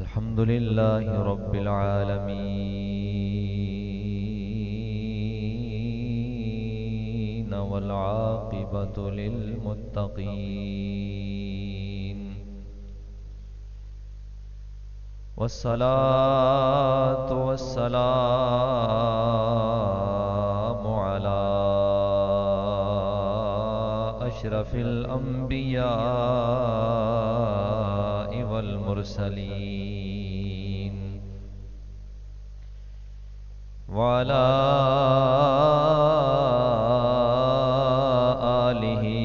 अल्हम्दुलिल्लाहि रब्बिल आलमीन वल आक़िबतु लिल मुत्तक़ीन वस्सलातु वस्सलामु अला अशरफिल अंबियाइ वल मुरसलीन वअला आलिहि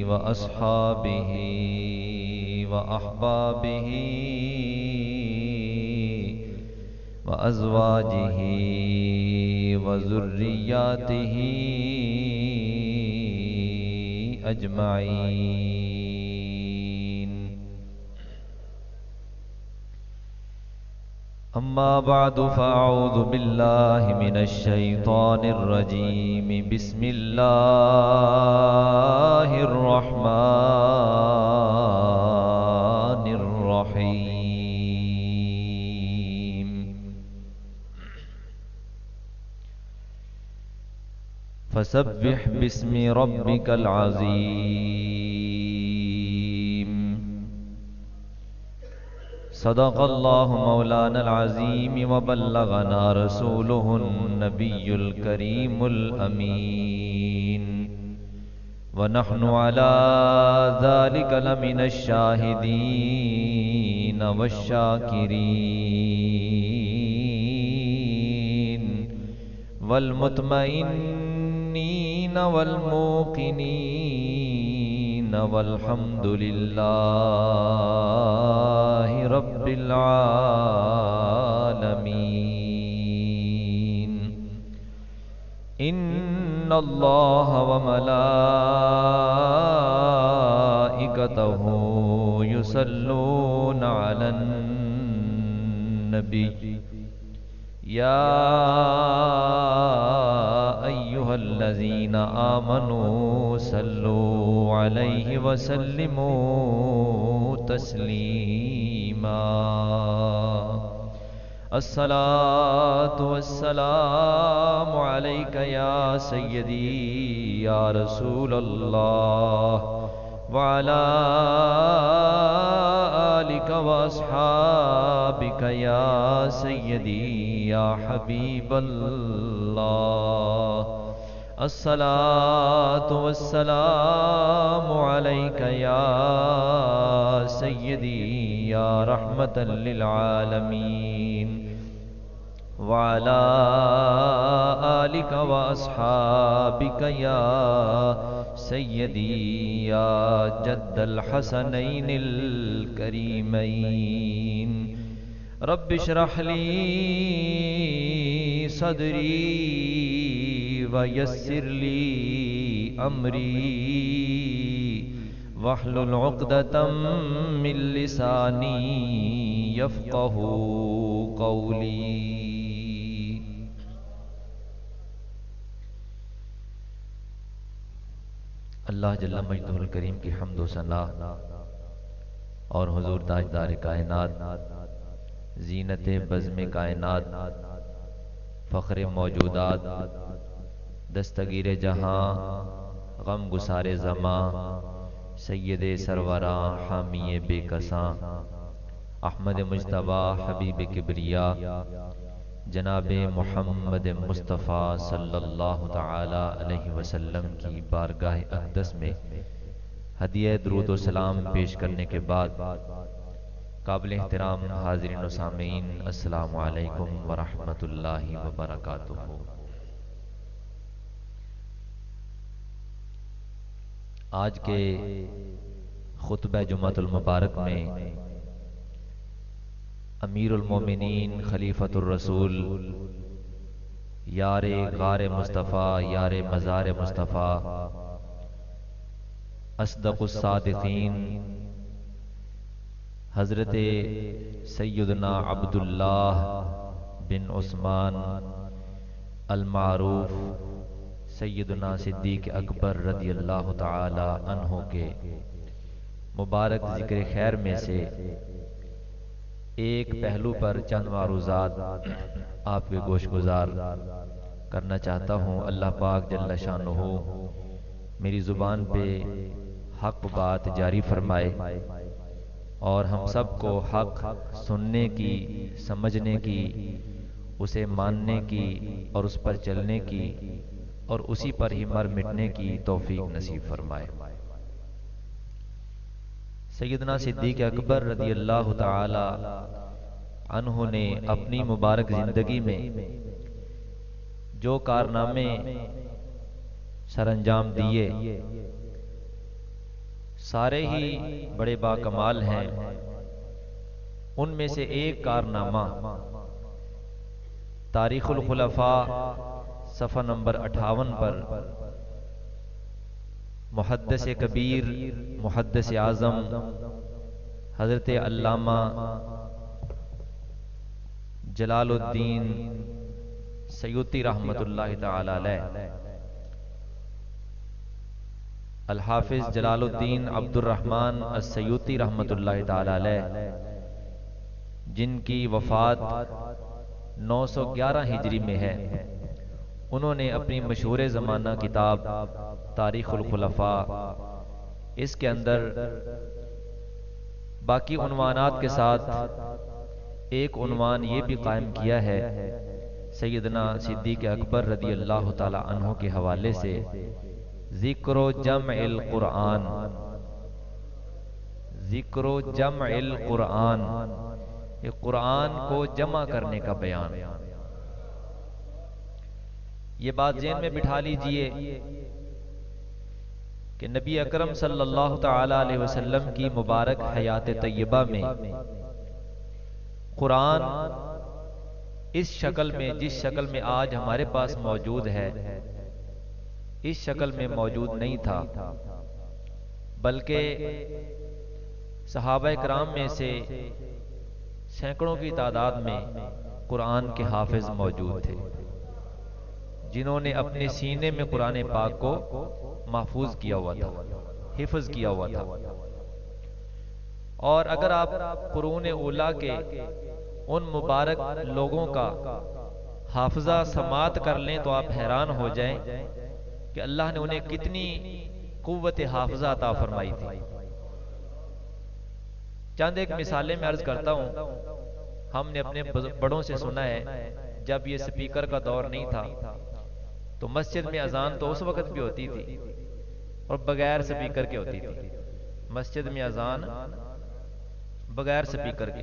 व अस्हाबिहि व अहबाबिहि व अज़वाजिहि व ज़ुर्रिय्यातिहि अजमाइन। अम्मा बअदु फ़अऊज़ु बिल्लाहि मिनश शैतानिर रजीम। बिस्मिल्लाहिर रहमानिर रहीम। फसब्बिह बिस्मि रब्बिकल अज़ीम। सदक़ल्लाहु मौलानल अज़ीम व बल्लगना रसूलुहुन नबियुल करीमुल अमीन व नहनु अला ज़ालिका लमिनश शाहिदीन वश्शाकिरीन वल मुतमइन्नीन वल मूक़िनीन वल्हम्दुलिल्लाहि रब्बिल आलमीन। इन्नल्लाह व मलाइकतहु युसल्लूना अलन नबी या अय्युहल्लज़ीना आमनू सल्लू अलैहि वसल्लिमू तस्लीमा। अस्सलातु वस्सलामु अलैका या सय्यदी या रसूलल्लाह व अला आलिका व अस्हाबिका या सय्यदी या हबीबल्लाह। अस्सलातु वस्सलामु अलैका या सय्यदी या रहमतल लिल आलमीन व अला आलिका व अस्हाबिका या सय्यदी या जद्दल हसनैनिल करीमैन। रब्बि इश्रह ली सदरी व यस्सिर ली अमरी वहलुल उक़दतम मिन लिसानी यफ़क़हू क़ौली। अल्लाह जल्ल मजदुहुल करीम की हम्द व सना और हुजूर ताजदार कायनात ज़ीनत बज़्म कायनात फ़ख्र मौजूदात दस्तगीर जहां गम गुसारे ज़मां सय्यद सरवरा हामी बेकसां अहमद मुज्तबा हबीब किबरिया जनाबे मोहम्मद मुस्तफ़ा सल्लल्लाहु तआला अलैहि वसल्लम की बारगाह अक़दस में हदिया दुरूद व सलाम पेश करने के बाद काबिल एहतराम हाज़रीन व सामीन अस्सलामु अलैकुम व रहमतुल्लाहि व बरकातुहू। आज के खुतबा जुम्मतुल मुबारक में अमीरुल मोमिनीन खलीफतुर रसूल यारे गारे मुस्तफ़ा यारे मज़ार मुस्तफ़ा अस्दक़ुस सादिक़ीन हज़रत सय्यदना अब्दुल्लाह बिन उस्मान अल मारूफ सय्यदना सिद्दीक़ अकबर रज़ियल्लाहु ताला अन्हु के मुबारक ज़िक्र खैर में से एक पहलू पर चंद मारूजात आपके गोशगुजार करना चाहता हूँ। अल्लाह पाक जल्ल शानुहु मेरी ज़ुबान पे हक बात जारी फरमाए और हम सबको हक सुनने की, समझने की, उसे मानने की और उस पर चलने की और उसी पर ही मर मिटने की तौफीक नसीब फरमाए। सैयदना सिद्दीक़ अकबर रज़ी अल्लाह ताला अन्हु ने अपनी मुबारक जिंदगी में जो कारनामे सरअंजाम दिए सारे ही बड़े बाकमाल हैं। उनमें से एक कारनामा तारीखुल खुलफा सफ़ा नंबर 58 पर मुहद्दिस कबीर, मुहद्दिस आज़म हज़रत अल्लामा जलालुद्दीन सयूती रहमतुल्लाहि ताला अलैह, अल हाफिज जलालुद्दीन अब्दुर्रहमान अस्सयूती रहमतुल्लाहि ताला अलैह, जिनकी वफात 911 हिजरी में है, उन्होंने अपनी मशहूर ज़माना किताब तारीखुल खुलफा, इसके अंदर बाकी उन्वानात के साथ एक उन्वान ये भी कायम किया है सैयदना सिद्दीक़ अकबर रज़ी अल्लाह ताला अन्हु के हवाले से, ज़िक्रो जमइल कुरान, ज़िक्रो जमइल कुरान, ये कुरान को जमा करने का बयान। ये बात ज़हन में बिठा लीजिए कि नबी अकरम सल्लल्लाहु ताला अलैहि वसल्लम की मुबारक हयात तय्यबा में कुरान इस शक्ल में, जिस शक्ल में आज हमारे पास मौजूद है, इस शक्ल में मौजूद नहीं था, बल्कि सहाबा इकराम में से सैकड़ों की तादाद में कुरान के हाफिज मौजूद थे, जिन्होंने अपने सीने में कुरान पाक को महफूज किया हुआ था, हिफ्ज किया हुआ था। और अगर आप कुरान उला के उन मुबारक लोगों का हाफजा समात कर लें तो आप हैरान हो जाएं कि अल्लाह ने उन्हें कितनी कुव्वत हाफजा अता फरमाई थी। चंद एक मिसालें मैं अर्ज करता हूं। हमने अपने बड़ों से सुना है, जब ये स्पीकर का दौर नहीं था तो मस्जिद में अजान तो उस वक्त भी होती थी और बगैर स्पीकर के होती थी। मस्जिद में अजान बगैर स्पीकर के।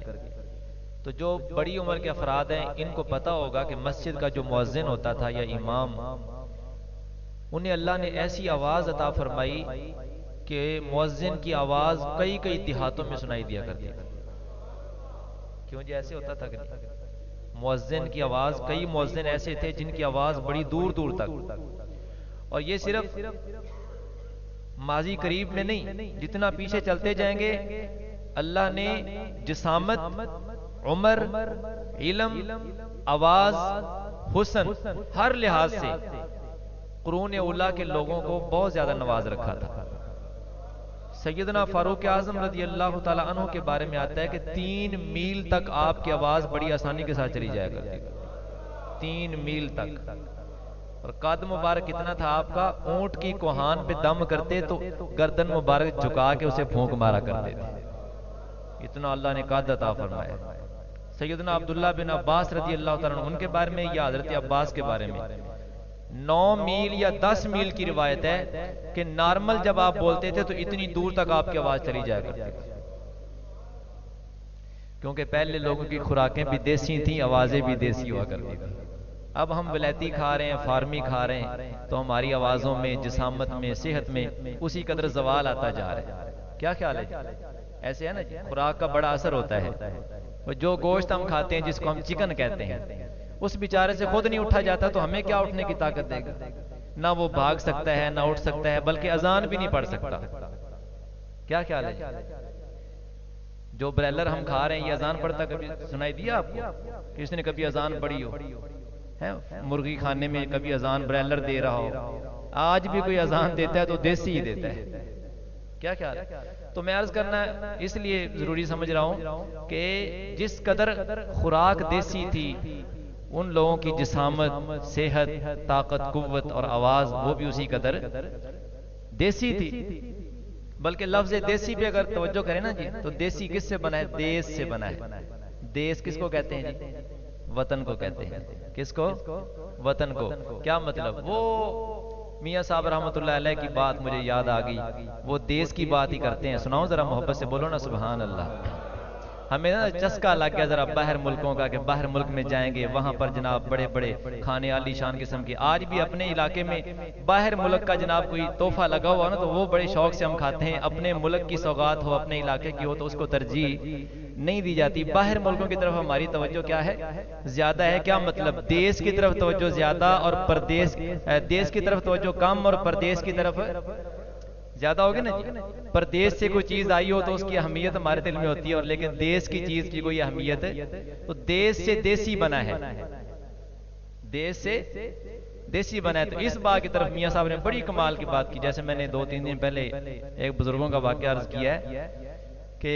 तो जो बड़ी उम्र के अफराद हैं, इनको पता होगा कि मस्जिद का जो मुअज्जिन होता था या इमाम, उन्हें अल्लाह ने ऐसी आवाज अता फरमाई कि मुअज्जिन की आवाज कई कई देहातों में सुनाई दिया करती थी। क्यों जी, ऐसे होता था कि मुअज्जिन की आवाज, कई मुअज्जिन ऐसे थे जिनकी आवाज बड़ी दूर दूर तक, और ये सिर्फ माजी करीब में नहीं, जितना पीछे चलते जाएंगे अल्लाह ने जिसामत, उम्र, इल्म, आवाज, हुस्न, हर लिहाज से कुरान उला के लोगों को बहुत ज्यादा नवाज रखा था। सैयदना फारूक आजम रज़ी अल्लाह ताला अन्हु के बारे में आता है कि 3 मील तक आपकी आवाज बड़ी आसानी के साथ चली जाया करती थी, 3 मील तक। और कद मुबारक कितना था आपका, ऊंट की कोहान पे दम करते तो गर्दन मुबारक झुका के उसे फूंक मारा करते थे, इतना अल्लाह ने कद अता फरमाया। सैयदना अब्दुल्लाह बिन अब्बास रज़ी अल्लाह ताला अन्हु, उनके बारे में या हजरत अब्बास के बारे में 9 मील या 10 मील की रिवायत है कि नॉर्मल जब आप बोलते थे तो इतनी दूर तक आपकी आवाज चली जाया करती थी, क्योंकि पहले लोगों की खुराकें भी देसी थी, आवाजें भी देसी हुआ करती थी। अब हम विलायती खा रहे हैं, फार्मी खा रहे हैं, तो हमारी आवाजों में, जिसामत में, सेहत में उसी कदर जवाल आता जा रहा है। क्या ख्याल है? ऐसे है ना, खुराक का बड़ा असर होता है। जो गोश्त हम खाते हैं, जिसको हम चिकन कहते हैं, उस बेचारे से खुद नहीं उठा जाता तो हमें क्या उठने की ताकत देगा? ना वो भाग सकता है, ना उठ सकता है, बल्कि अजान भी नहीं पढ़ सकता। क्या ख्याल है? जो ब्रॉयलर हम खा रहे हैं, ये अजान पढ़ता कभी सुनाई दिया आपको? किसने कभी अजान पढ़ी हो? है मुर्गी खाने में कभी अजान ब्रॉयलर दे रहा हो? आज भी कोई अजान देता है तो देसी ही देता है। क्या ख्याल है? तो मैं अर्ज करना इसलिए जरूरी समझ रहा हूं कि जिस कदर खुराक देसी थी, उन लोगों की जिसामत, सेहत, ताकत, कुव्वत और आवाज वो भी उसी कदर देसी थी। बल्कि लफ्ज देसी पे अगर तवज्जो करें ना जी, तो देसी किससे बना है? देश से बना है। देश किसको कहते हैं जी? वतन को कहते हैं। किसको? वतन को। क्या मतलब? वो मियां साहब रहमतुल्लाह अलैह की बात मुझे याद आ गई, वो देश की बात ही करते हैं। सुनाओ जरा, मोहब्बत से बोलो ना सुभान अल्लाह। हमें ना चस्का लग गया जरा बाहर मुल्कों का, कि बाहर मुल्क में जाएंगे वहां पर जनाब बड़े बड़े खाने आलीशान किस्म के। आज भी अपने इलाके में बाहर मुल्क का जनाब कोई तोहफा लगा हुआ ना, तो वो बड़े शौक से हम खाते हैं। अपने मुल्क की सौगात हो, अपने इलाके की हो, तो उसको तरजीह नहीं दी जाती। बाहर मुल्कों की तरफ हमारी तवज्जो क्या है? ज्यादा है। क्या मतलब? देश की तरफ तवज्जो ज्यादा और परदेश, देश की तरफ तवज्जो कम और परदेश की तरफ ज्यादा होगी ना जी। परदेश से कोई चीज आई हो तो उसकी अहमियत हमारे दिल में होती है, और लेकिन देश की चीज की कोई अहमियत है तो देश से देसी बना है, देश से देसी बना है। तो इस बात की तरफ मियां साहब ने बड़ी कमाल की बात की। जैसे मैंने 2-3 दिन पहले एक बुजुर्गों का वाकया अर्ज किया है कि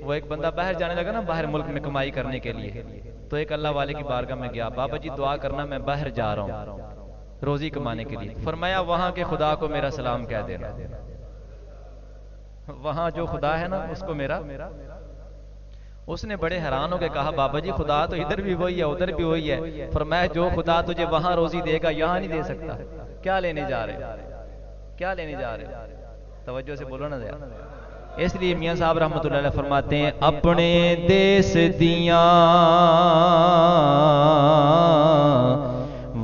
वो एक बंदा बाहर जाने लगा ना, बाहर मुल्क में कमाई करने के लिए। तो एक अल्लाह वाले की बारगाह में गया, बाबा जी दुआ करना मैं बाहर जा रहा हूँ रोजी कमाने के लिए। फरमाया वहां के खुदा को मेरा सलाम कह देना, वहां जो खुदा है ना उसको मेरा। उसने बड़े हैरान होकर कहा, बाबा जी खुदा तो इधर भी वही है उधर भी वही है। फरमाया जो खुदा तुझे वहां रोजी देगा यहां नहीं दे सकता। क्या लेने जा रहे? क्या लेने जा रहे? तवज्जो से बोलो ना जरा। इसलिए मियां साहब रहमतुल्लाह अलैह फरमाते हैं, अपने देश दिया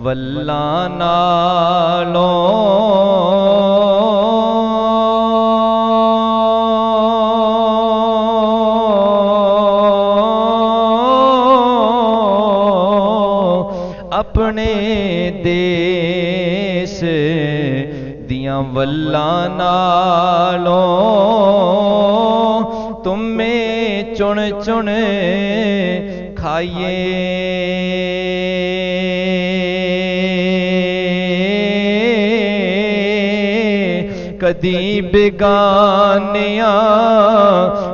वल्ला नालों अपने देश दिया वल्ला नालों तुम्हें चुन चुन खाइए। कदी बेगानिया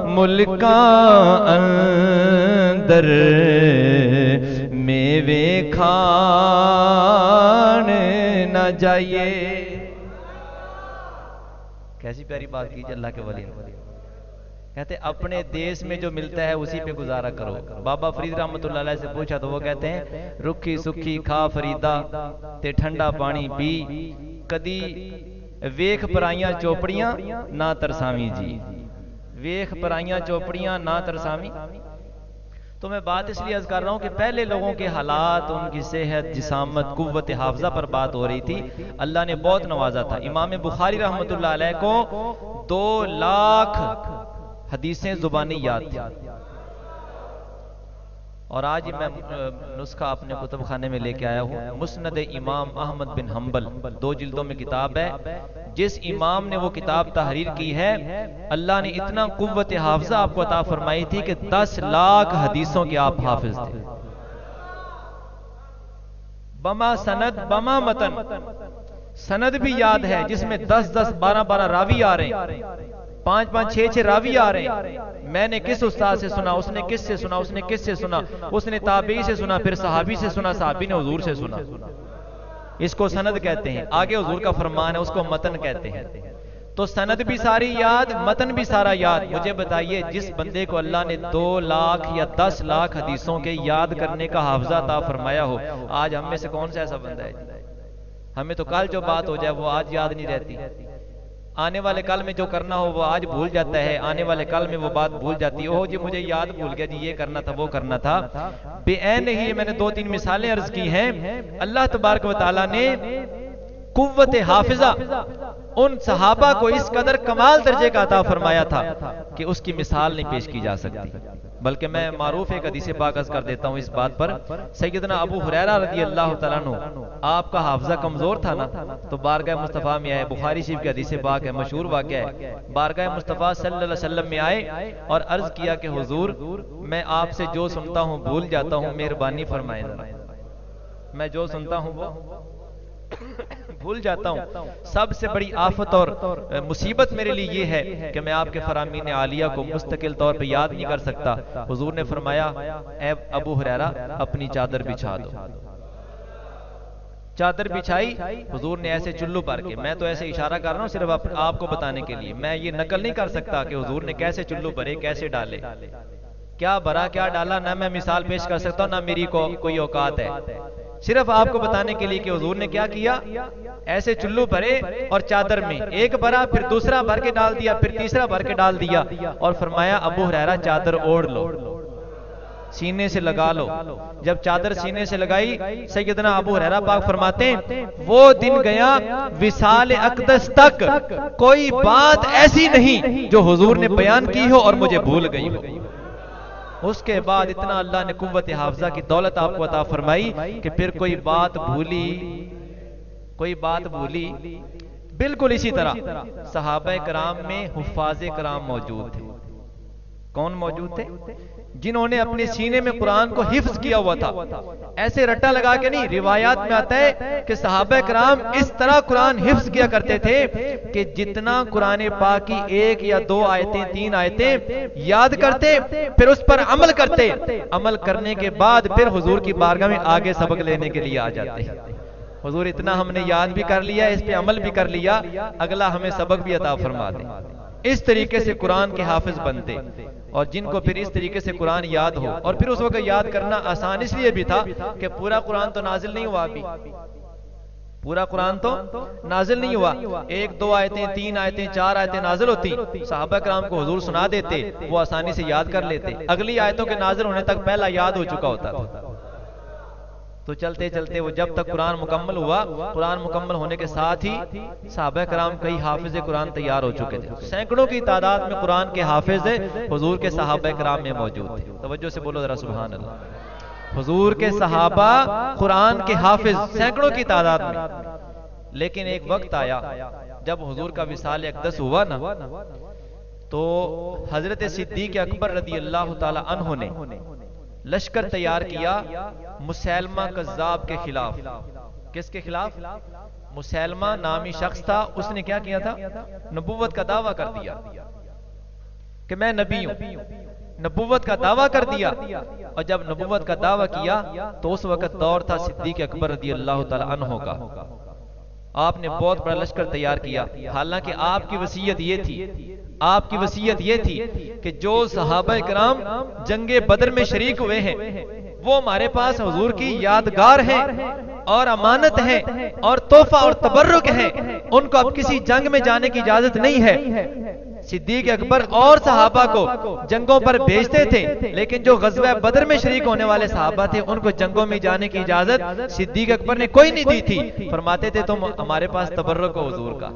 मुल्का अंदर मेवे खान न जाइए। कैसी प्यारी बात की अल्लाह के वली ने। कहते अपने देश में जो मिलता है उसी पे गुजारा करो। बाबा फरीद रहमतुल्लाह अलैह से पूछा तो वो कहते हैं, रुखी सुखी खा फरीदा ते ठंडा पानी पी, कदी वेख पराइयां चोपड़ियां ना तरसावी जी। वेख पराइयां चोपड़ियां ना तरसावी। तो मैं बात इसलिए अर्ज कर रहा हूं कि पहले लोगों के हालात, उनकी सेहत, जिसामत, कुव्वत हाफजा पर बात हो रही थी। अल्लाह ने बहुत नवाजा था। इमाम बुखारी रहमतुल्लाह अलैह को 2 लाख हदीसें जुबानी याद थी। और आज ही मैं नुस्खा अपने कुतुब खाने में लेके आया हूँ। मुस्नद इमाम अहमद बिन हम्बल, 2 जिल्दों में किताब है। जिस इमाम ने वो किताब तहरीर की है, अल्लाह ने इतना कुव्वत हाफजा आपको अता फरमाई थी कि 10 लाख हदीसों के आप हाफिज थे। बमा सनद बमा मतन, सनद भी याद है जिसमें 10-10, 12-12 रावी आ रहे हैं, 5-5, 6-6 रावी आ रहे हैं। मैंने किस उस्ताद से सुना, उसने किस से सुना, उसने किस से सुना, उसने ताबी से सुना, फिर सहाबी से सुना, सहाबी ने हुजूर से सुना। इसको सनद कहते हैं। आगे हुजूर का फरमान है, उसको मतन कहते हैं। तो सनद भी सारी याद, मतन भी सारा याद। मुझे बताइए, जिस बंदे को अल्लाह ने 2 लाख या 10 लाख हदीसों के याद करने का हाफजा अता फरमाया हो, आज हम में से कौन सा ऐसा बंदा है? हमें तो कल जो बात हो जाए वो आज याद नहीं रहती। आने वाले कल में जो करना हो वो आज भूल जाता है, आने वाले कल में वो बात भूल जाती है। ओह जी मुझे याद भूल गया जी, ये करना था वो करना था। बेऐन ही मैंने 2-3 मिसालें अर्ज की हैं। अल्लाह तबारक व तआला ने कुव्वत हाफिजा उन सहाबा को इस कदर कमाल दर्जे का अता फरमाया था कि उसकी मिसाल नहीं पेश की जा सकती। बल्कि मैं मारूफ एक हदीस पाक अर्ज कर देता हूं इस बात पर। सैयदना अबू हुरैरा रज़ी अल्लाह तआला अन्हु, आपका हाफजा कमजोर था ना, तो बारगाह मुस्तफा में आए। बुखारी शरीफ की हदीस पाक है, मशहूर वाक़या है। बारगाह मुस्तफा सल्लल्लाहु अलैहि वसल्लम में आए और अर्ज किया कि हुजूर मैं आपसे जो सुनता हूं भूल जाता हूं, मेहरबानी फरमाए। मैं जो सुनता हूं वो भूल जाता हूं। सबसे बड़ी आफत और मुसीबत मेरे लिए ये है कि मैं आपके फरामीन आलिया को मुस्तकिल तौर पे याद नहीं कर सकता। हुजूर ने फरमाया, ऐ अबू हुरैरा अपनी चादर बिछा दो। चादर बिछाई, हुजूर ने ऐसे चुल्लू भर के, मैं तो ऐसे इशारा कर रहा हूं सिर्फ आपको बताने के लिए, मैं ये नकल नहीं कर सकता कि हुजूर ने कैसे चुल्लू भरे, कैसे डाले, क्या भरा क्या डाला, ना मैं मिसाल पेश कर सकता हूं, ना मेरी कोई औकात है। सिर्फ आपको बताने के लिए कि हुजूर ने क्या किया, ऐसे चुल्लू भरे और चादर में एक भरा, फिर दूसरा भर के डाल दिया, फिर तीसरा भर के डाल दिया और फरमाया अबू हुरैरा चादर ओढ़ लो, सीने से लगा लो। जब चादर सीने से लगाई, सैयदना अबू हुरैरा पाक फरमाते हैं, वो दिन गया विसाल अक़दस तक कोई बात ऐसी नहीं जो हुजूर ने बयान की हो और मुझे भूल गई हो। उसके बाद इतना अल्लाह ने कुव्वत हाफ़िज़ा की दौलत आपको अता फरमाई कि फिर कोई बात भूली। बिल्कुल इसी तरह सहाबा कराम में हुफ़ाज़े कराम मौजूद थे। कौन मौजूद थे? जिन्होंने अपने सीने में कुरान को हिफ्ज किया हुआ था। ऐसे रट्टा लगा के नहीं, रिवायात में आता है कि सहाबा कराम इस तरह कुरान हिफ्ज किया करते थे कि जितना कुरान पाक की 1 या 2 आयतें 3 आयतें याद करते, फिर उस पर अमल करते, अमल करने के बाद फिर हुजूर की बारगाह में आगे सबक लेने के लिए आ जाते। हुजूर इतना हमने याद भी कर लिया, इस पे अमल भी कर लिया, अगला हमें सबक भी अता फरमा दे। इस तरीके से कुरान के हाफिज बनते, और जिनको फिर इस तरीके से कुरान याद हो, और फिर उस वक्त याद करना आसान इसलिए भी था कि पूरा कुरान तो नाजिल नहीं हुआ, अभी पूरा कुरान तो नाजिल नहीं हुआ। 1 2 आयतें 3 आयतें 4 आयतें नाजिल होती, सहाबा कराम को हुजूर सुना देते, वो आसानी से याद कर लेते, अगली आयतों के नाजिल होने तक पहला याद हो चुका होता था। तो चलते चलते वो जब तक कुरान मुकम्मल हुआ, कुरान मुकम्मल होने के साथ ही सहाबा कराम कई हाफिज़े कुरान तैयार हो चुके थे। सैकड़ों की तादाद में कुरान के हाफिज़े हुजूर के सहाबा कराम में मौजूद थे। तवज्जो से बोलो जरा सुभान अल्लाह। हुजूर के सहाबा कुरान के हाफिज सैकड़ों की तादाद में। लेकिन एक वक्त आया जब हुजूर का विसाल अक़दस हुआ ना, तो हजरत सिद्दीक़ अकबर रज़ी अल्लाह ताला अन्हु ने लश्कर तैयार किया मुसैलमा कज़्ज़ाब के खिलाफ। किसके खिलाफ? मुसैलमा नामी शख्स था, उसने क्या किया था? नबूवत का दावा कर दिया कि मैं नबी हूं, नबूवत का दावा कर दिया। और जब नबूवत का दावा किया तो उस वक्त दौर था सिद्दीक़ अकबर रज़ी अल्लाह ताला अन्हु का। आपने बहुत बड़ा लश्कर तैयार किया। हालांकि आपकी वसीयत ये थी, आपकी वसीयत ये थी कि जो सहाबा कराम जंगे बदर में शरीक हुए हैं वो हमारे पास हुजूर की यादगार है और अमानत है और तोहफा और तबर्रुक है, उनको अब किसी जंग में जाने की इजाजत नहीं है। सिद्दीक़ अकबर और सहाबा को जंगों पर भेजते थे, लेकिन जो ग़ज़वा बदर में शरीक होने वाले सहाबा थे उनको जंगों में जाने की इजाजत सिद्दीक़ अकबर ने कोई नहीं दी थी। फरमाते थे तुम हमारे पास तबर्रुक हो हुजूर का।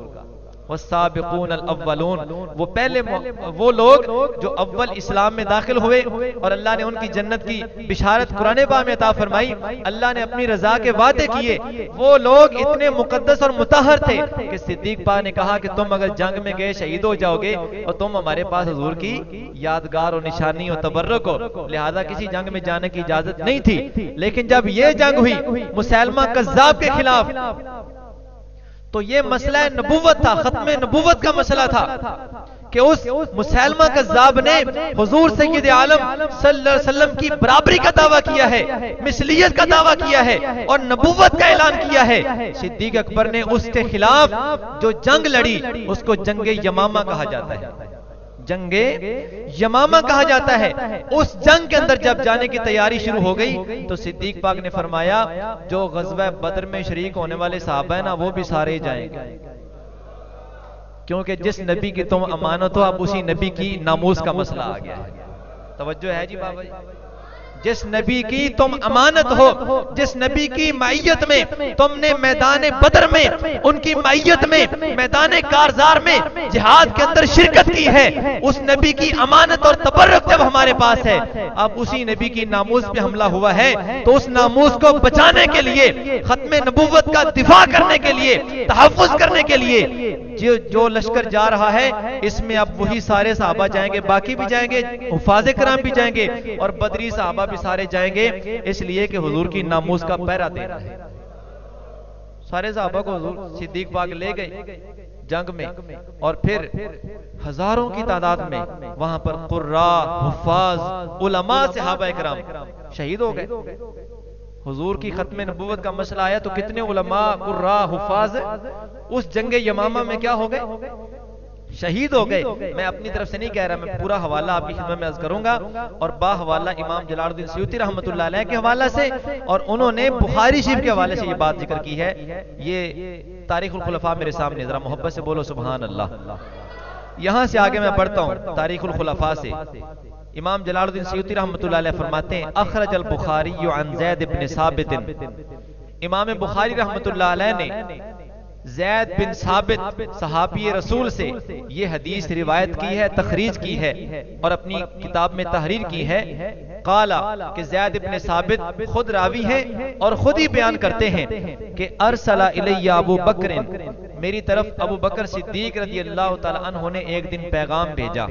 वस्साबिकून अल-अव्वलून, वो पहले वो लोग जो अव्वल इस्लाम में दाखिल हुए और अल्लाह ने उनकी जन्नत की बिशारत कुरान पाक में अता फरमाई, अल्लाह ने अपनी रजा के वादे किए। वो लोग इतने मुकद्दस और मुतहर थे कि सिद्दीक़ पाक ने कहा कि तुम अगर जंग में गए शहीद हो जाओगे और तुम हमारे पास हुजूर की यादगार और निशानी और तबर्रुक हो, लिहाजा किसी जंग में जाने की इजाजत नहीं थी। लेकिन जब ये जंग हुई मुसैलमा कज़्ज़ाब के खिलाफ, तो ये मसला नबूवत था, खत्मे नबूवत का मसला था कि उस मुसैलमा कज़्ज़ाब ने हुजूर सय्यद आलम सल्लल्लाहु अलैहि वसल्लम की बराबरी का दावा किया है, मिसलियत का दावा किया है और नबूवत का ऐलान किया है। सिद्दीक़ अकबर ने उसके खिलाफ जो जंग लड़ी उसको जंगे यमामा कहा जाता है, जंगे यमामा कहा जाता है। उस जंग के अंदर जब जाने की तैयारी शुरू हो गई तो सिद्दीक़ पाक ने फरमाया जो ग़ज़वा बदर में शरीक होने वाले सहाबा है ना वो भी सारे जाएंगे, क्योंकि जिस नबी की तुम अमानत हो अब उसी नबी की नामूस का मसला आ गया है। तवज्जो है जी बाबा जी? जिस नबी की तुम अमानत हो, जिस नबी की माइयत में तुमने मैदान बदर में, उनकी माइयत में मैदान कारजार में जिहाद के अंदर शिरकत की है, उस नबी की अमानत और तबर्रुक जब हमारे पास है, अब उसी नबी की नामूस पे हमला हुआ है, तो उस नामूस को बचाने के लिए, खत्मे नबूवत का दिफा करने के लिए, तहफ़्फ़ुज़ करने के लिए जो लश्कर जा रहा है इसमें अब वही सारे सहाबा जाएंगे, बाकी भी जाएंगे, हुफ़ाज़े कराम भी जाएंगे और बदरी सहाबा भी सारे जाएंगे, इसलिए कि हुजूर की नामूस का पहरा देना है। सारे सहाबा को हुजूर सिद्दीक पाक ले गए जंग में, और फिर हजारों की तादाद में वहां पर कुर्रा, हुफ्फाज, उलमा, सहाबा इकराम शहीद हो गए। हुजूर की खत्म नबूवत का मसला आया तो कितने उलमा, कुर्रा, हुफ्फाज उस जंग यमामा में क्या हो गए? शहीद हो गए। मैं अपनी तरफ से नहीं कह रहा, मैं पूरा हवाला आपकी खिदमत में अर्ज करूंगा, और बा हवाला इमाम जलालुद्दीन सयूती रहमतुल्लाह अलैह के हवाला से, और उन्होंने बुखारी शरीफ के हवाले से ये बात जिक्र की है। ये तारीखुल खुलफा मेरे सामने, जरा मोहब्बत से बोलो सुभान अल्लाह। यहां से आगे मैं पढ़ता हूं तारीखुल खुलफा से। इमाम जलालुद्दीन सयूती रहमतुल्लाह अलैह फरमाते हैं, अखरज अल बुखारी अन ज़ैद इब्न साबित, इमाम बुखारी रहमतुल्लाह अलैह ने ज़ैद बिन साबित सहाबी रसूल से ये हदीस रिवायत की है, तखरीज की है और अपनी किताब में तहरीर की है। काला कि ज़ैद इब्न साबित खुद रावी है और खुद ही बयान करते हैं कि अरसला इलैया अबू बकर, मेरी तरफ अबू बकर सिद्दीक रज़ी अल्लाह तआला अन्हु ने एक दिन पैगाम भेजा,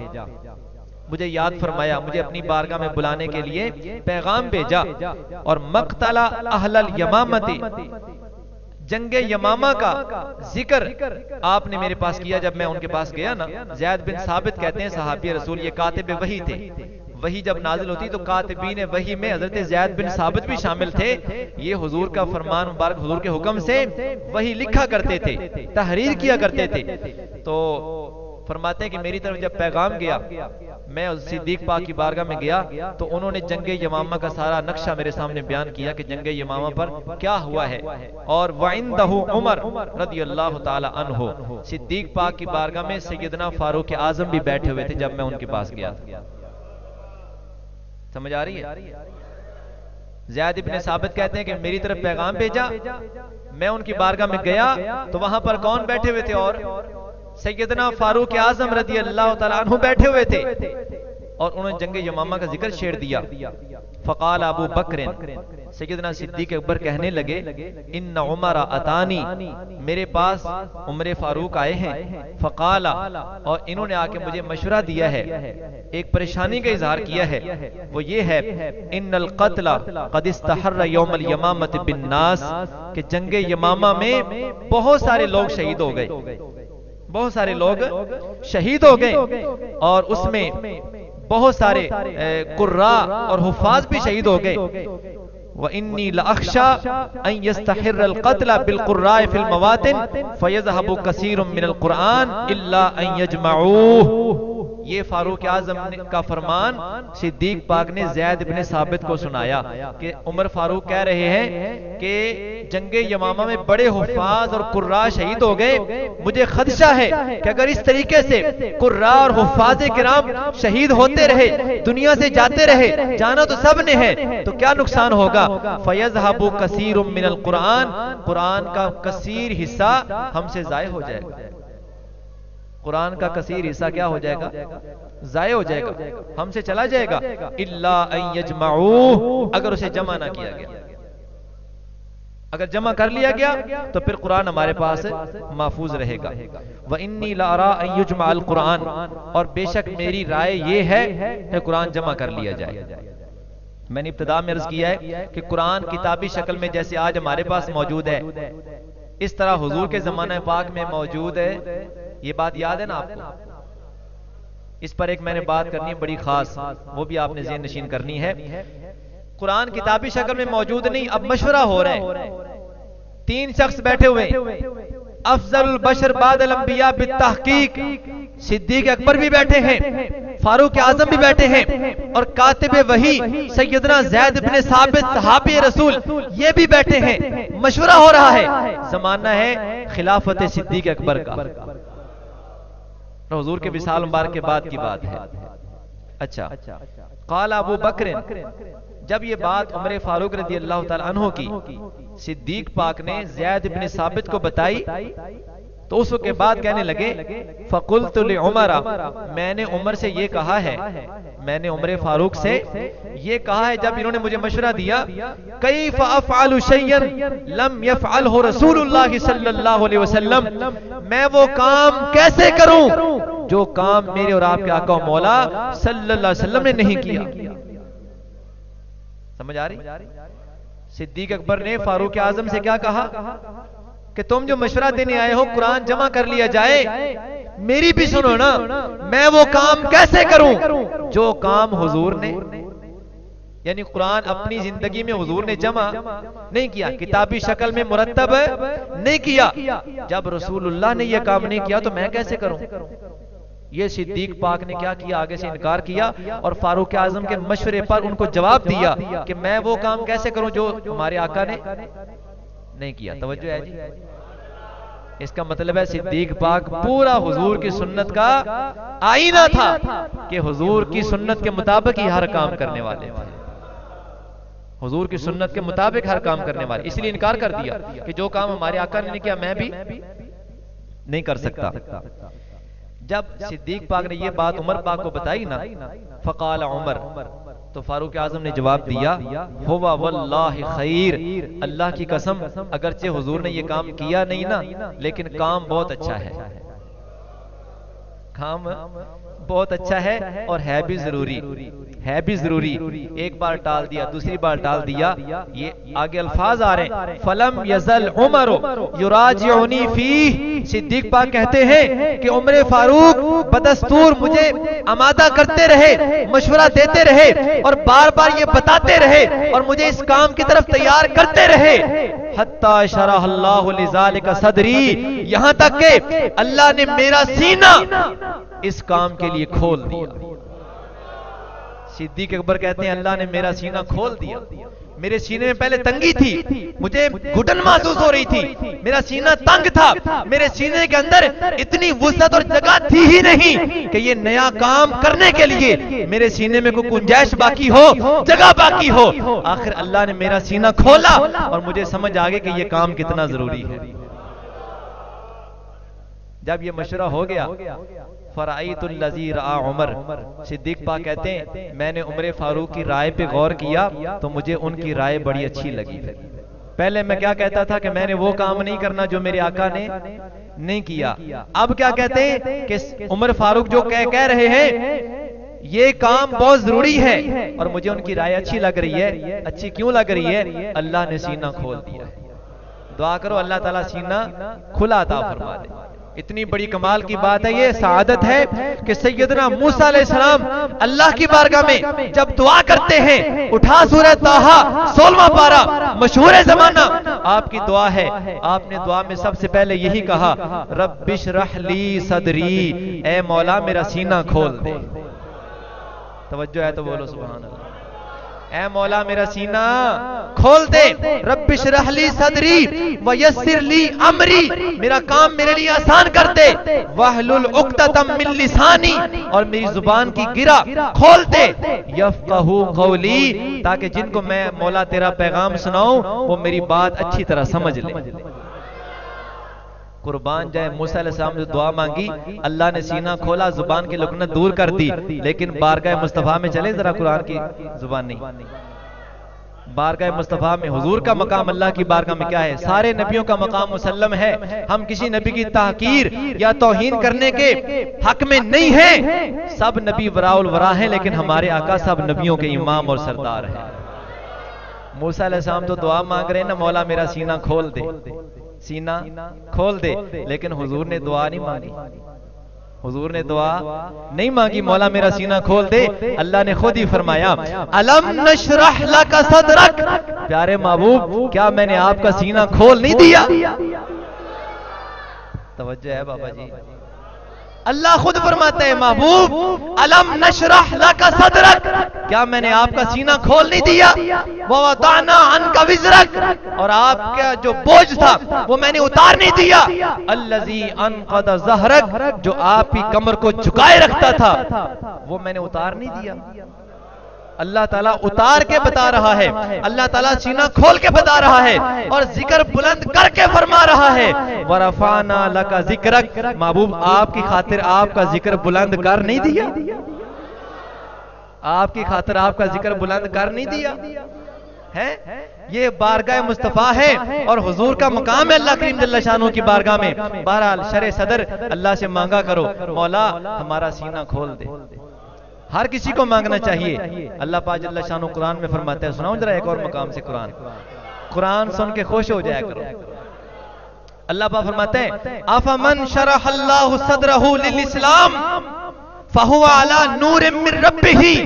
मुझे याद फरमाया, मुझे अपनी बारगाह में बुलाने के लिए पैगाम भेजा। और मक्तला अहलल यमामती, जंगे यमामा का जिक्र आपने मेरे पास किया जब मैं उनके पास गया ना। ज़ैद बिन साबित कहते हैं सहाबी रसूल, ये कातिब वही थे। वही जब नाजिल होती तो कातिबीन वही में हजरत ज़ैद बिन साबित भी शामिल थे। ये हुजूर का फरमान मुबारक, हुजूर के हुक्म से वही लिखा करते थे, तहरीर किया करते थे। तो फरमाते हैं कि मेरी तरफ जब पैगाम गया, मैं सिद्दीक पाक की बारगाह में गया तो उन्होंने जंगे यमामा का सारा नक्शा मेरे सामने बयान किया कि जंगे यमामा पर क्या हुआ है। और वइंदहु उमर रज़ियल्लाहु ताला अन्हु, सिद्दीक पाक की बारगाह में सैयदना फारूक आजम भी बैठे हुए थे जब मैं उनके पास गया था। समझ आ रही है? ज़ैद इब्न साबित कहते हैं कि मेरी तरफ पैगाम भेजा, मैं उनकी बारगाह में गया तो वहां पर कौन बैठे हुए थे? और सैयदना फारूक आजम रज़ी अल्लाह तआला अन्हु बैठे हुए थे, और उन्होंने जंगे यमामा का जिक्र छेड़ दिया। फ़क़ाल अबू बकर, सैयदना सिद्दीक़ अकबर कहने लगे, इन्ना उमर अतानी, मेरे पास उमर फारूक आए हैं। फ़क़ाला, और इन्होंने आके मुझे मशवरा दिया है, एक परेशानी का इजहार किया है, वो ये है, इन्नल क़त्ला क़द इस्तहर्र यौमल यमामत बिन नास, कि जंगे यमामा में बहुत सारे लोग शहीद हो गए, बहुत सारे लोग शहीद हो गए, और उसमें बहुत सारे कुर्रा और हुफ़ाज़ भी शहीद हो गए। व इन्नी लअख्शा अन यस्तहिर्र अल-क़त्ल बिल-क़ुर्रा'i फ़िल मवातिन फ़यज़हबु कसीरुम मिनल क़ुरआन इल्ला अन यजमऊह। ये फारूक आज़म का फरमान सिद्दीक पाक ने ज़ैद इब्न साबित को सुनाया कि उमर फारूक कह रहे हैं कि जंगे यमामा में बड़े हुफ़ाज़ और कुर्रा शहीद हो गए, मुझे खदशा है कि अगर इस तरीके से कुर्रा और हुफ़ाज़ किराम शहीद होते रहे, दुनिया से जाते रहे, जाना तो सब ने है, तो क्या नुकसान होगा। फ़यज़हबु कसीरुम मिनल क़ुरआन, कुरान का कसीर हिस्सा हमसे ज़ाय हो जाएगा, कुरान का कसीर हिस्सा क्या हो जाएगा? ज़ाय हो जाएगा, हमसे चला जाएगा। इल्ला अन यजमऊह, अगर उसे जमा ना किया गया, अगर जमा कर लिया गया तो फिर कुरान हमारे पास महफूज रहेगा। व इन्नी ला अरा अन युजमा अल कुरान, और बेशक मेरी राय ये है कि कुरान जमा कर लिया जाए। मैंने इब्तिदा में अर्ज किया है कि कुरान किताबी शक्ल में जैसे आज हमारे पास मौजूद है, इस तरह हुजूर के ज़माने पाक में मौजूद है। ये बात याद है ना आपको? इस पर एक मैंने बात करनी है बड़ी खास, वो भी आपने ज़हन नशीन करनी है। कुरान किताबी शक्ल में मौजूद नहीं, अब मशवरा हो रहा है। 3 शख्स बैठे हुए, अफजल बशर बादल अंबिया बित्तहकीक, सिद्दीक अकबर भी बैठे हैं, फारूक आजम भी बैठे हैं, और कातिब वही सैयदना ज़ैद इब्न साबित सहाबी रसूल ये भी बैठे हैं। मशवरा हो रहा है, जमाना है खिलाफत सिद्दीक अकबर का, हुजूर के विसाल मुबारक के बाद की बात है। अच्छा, क़ाल अबू बकर, जब ये बात उमर फारूक रज़ी अल्लाह तआला अन्हु की सिद्दीक पाक ने ज़ैद इब्न साबित को बताई, तो उसके बाद कहने लगे, फ़क़ुल्तु लि उमर, मैंने उमर से ये कहा है, मैंने उमर फारूक से ये कहा है जब इन्होंने मुझे मशवरा दिया, कैफ़ अफ़अलु शय्यन लम यफ़अलहु रसूलुल्लाह सल्लल्लाहु अलैहि वसल्लम, मैं वो काम कैसे करूं जो काम मेरे और आपके आका मौला सल्लल्लाहु अलैहि वसल्लम ने नहीं किया। समझ आ रही? सिद्दीक अकबर ने फारूक आजम से क्या कहा कि तुम जो मशवरा देने आए हो कुरान जमा कर लिया जाए, मेरी भी सुनो ना, मैं वो काम कैसे करूं जो काम हुजूर ने, यानी कुरान अपनी जिंदगी में हुजूर ने जमा नहीं किया, किताबी शक्ल में मुरत्तब नहीं किया। जब रसूलुल्लाह ने यह काम नहीं किया तो मैं कैसे करूं? ये सिद्दीक पाक ने क्या किया, आगे से इनकार किया और फारूक आजम के मशवरे पर उनको जवाब दिया कि मैं वो काम कैसे करूं जो हमारे आका ने नहीं किया। तवज्जो है जी। इसका मतलब है सिद्दीक पाक पूरा हुजूर की सुन्नत का आईना था कि हुजूर की सुन्नत के मुताबिक ही हर काम करने वाले थे, हुजूर की सुन्नत के मुताबिक हर काम करने वाले। इसलिए इनकार कर दिया कि जो काम हमारे आका ने नहीं किया मैं भी नहीं कर सकता। जब सिद्दीक पाक ने ये बात उमर पाक को बताई ना, फकाल उमर, तो फारूक आजम ने जवाब दिया, हुवा वल्लाहि खैर, अल्लाह की कसम अगरचे हुजूर ने ये काम किया नहीं ना, लेकिन काम बहुत अच्छा है, काम बहुत अच्छा है और है भी जरूरी, है भी जरूरी। एक बार टाल दिया, दूसरी बार टाल दिया। ये आगे अल्फाज आ रहे हैं, फलम यजल उमर युराजिउनी फी, सिद्दीक पाक कहते हैं कि उमर फारूक बदस्तूर मुझे आमादा करते रहे, मशवरा देते रहे और बार बार ये बताते रहे और मुझे इस काम की तरफ तैयार करते रहे, हत्ता शरह अल्लाहु लिज़ालिका सदरी, यहां तक के अल्लाह ने मेरा सीना इस काम के लिए खोल दिया। सिद्दीक अकबर कहते हैं अल्लाह ने मेरा सीना खोल दिया। मेरे सीने में पहले तंगी थी, मुझे घुटन महसूस हो रही थी, मेरा सीना तंग था, मेरे सीने के अंदर इतनी वुसअत और जगह थी ही नहीं कि ये नया काम करने के लिए मेरे सीने में कोई गुंजाइश बाकी हो, जगह बाकी हो। आखिर अल्लाह ने मेरा सीना खोला और मुझे समझ आ गया कि ये काम कितना जरूरी है। जब ये मशवरा हो गया, फराईतुल लज़ी रआ उमर, सिद्दीक पाक कहते हैं मैंने उमर फारूक की राय पे गौर किया तो मुझे उनकी राय बड़ी अच्छी लगी। पहले मैं क्या कहता था कि मैंने वो काम नहीं करना जो मेरे आका ने नहीं किया, अब क्या कहते हैं कि उमर फारूक जो कह रहे हैं ये काम बहुत जरूरी है और मुझे उनकी राय अच्छी लग रही है। अच्छी क्यों लग रही है? अल्लाह ने सीना खोल दिया है। दुआ करो अल्लाह ताला सीना खुला अता फरमा दे। इतनी बड़ी कमाल की बात है, ये सआदत है कि सैयदना मूसा अलैहिस्सलाम अल्लाह की बारगाह में जब दुआ करते हैं, उठा सूरह ताहा 16वां पारा, मशहूर ज़माना आपकी दुआ है। आपने दुआ में सबसे पहले यही कहा, रब्बिशरह ली सदरी, ए मौला मेरा सीना खोल दे। तवज्जो है तो बोलो सुभान अल्लाह। ऐ मौला मेरा सीना खोल दे, रब्बिशरह ली सदरी व यस्सिर ली अमरी, मेरा काम मेरे लिए आसान कर दे, वहलुल उक्ततम मिन लिसानी, और मेरी जुबान की गिरा खोल दे, यफ्क़हू क़ौली, ताकि जिनको मैं मौला तेरा पैगाम सुनाऊं वो मेरी बात अच्छी तरह समझ ले। कुर्बान जाए मूसा अलैहिस्सलाम जो दुआ मांगी, अल्लाह ने सीना खोला, जुबान की लुकनत दूर कर दी, लेकिन बारगाह मुस्तफा में चले जरा, कुरान की जुबान नहीं, बारगाह मुस्तफा में हुजूर का मकाम अल्लाह की बारगाह में क्या है? सारे नबियों का मकाम मुसल्लम है। हम किसी नबी की तहकीर या तौहीन करने के हक में नहीं है। सब नबी वराउल वरा हैं, लेकिन हमारे आका सब नबियों के इमाम और सरदार हैं। मूसा अलैहिस्सलाम तो दुआ मांग रहे हैं ना, मौला मेरा सीना खोल दे, सीना खोल दे, लेकिन हुजूर ने दुआ नहीं मांगी, हुजूर ने दुआ नहीं मांगी, मौला मेरा सीना खोल दे। अल्लाह ने खुद ही फरमाया, अलम नशरह लका सदरक, प्यारे महबूब क्या मैंने आपका सीना खोल नहीं दिया? तवज्जो है बाबा जी। अल्लाह खुद फरमाते हैं, महबूब अलम नशरह लका सदरक, क्या मैंने आपका सीना खोल नहीं दिया? व वदाना अन्का विज़रक, और आपका जो बोझ था वो मैंने उतार नहीं दिया। अल्लज़ी अनक़द ज़हरक, जो आपकी कमर को झुकाए रखता था वो मैंने उतार नहीं दिया। अल्लाह ताला उतार के बता रहा है, अल्लाह ताला सीना खोल के बता रहा है और जिक्र बुलंद करके फरमा रहा है, वरफाना लका जिक्रक, महबूब आपकी खातिर आपका जिक्र बुलंद कर नहीं दिया, आपकी खातिर आपका जिक्र बुलंद कर नहीं दिया है। ये बारगाह मुस्तफा है और हुजूर का मकाम है अल्लाह करीम जल्ल शानहू की बारगाह में। बहरहाल शरे सदर अल्लाह से मांगा करो, मौला हमारा सीना खोल दे। हर किसी को मांगना चाहिए। अल्लाह पाक जल्ल शानहू कुरान में फरमाते हैं, सुनाऊं जरा एक और मकाम से कुरान, कुरान सुन के खुश हो जाया करो। अल्लाह पाक फरमाते हैं अफमन शरहल्लाहु सदरहु लिल इस्लाम फहुवा अला नूरिम मिन रब्बिही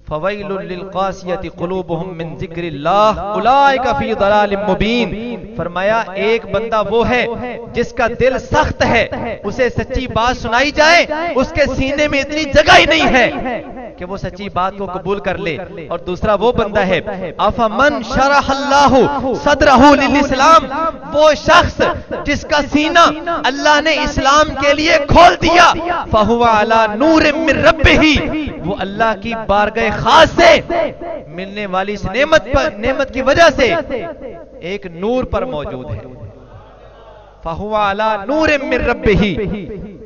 फवैलुल लिल कासियति कुलूबुहुम मिन जिक्रिल्लाह उलाइका फी दलालिम मुबीन। फरमाया एक बंदा वो है जिसका दिल सख्त है, उसे सच्ची बात सुनाई जाए उसके सीने में इतनी जगह ही नहीं है कि वो सच्ची बात को कबूल कर ले। और दूसरा वो बंदा है अफमन शरहल्लाहु सदरहु लिल इस्लाम, वो शख्स जिसका सीना अल्लाह ने इस्लाम के लिए खोल दिया, फहुवा अला नूरिम मिन रब्बिही, वो अल्लाह की बारगाह खास से मिलने वाली इस नेमत की वजह से एक नूर पर मौजूद है। फहुवा अला नूरिम मिन रब्बिही,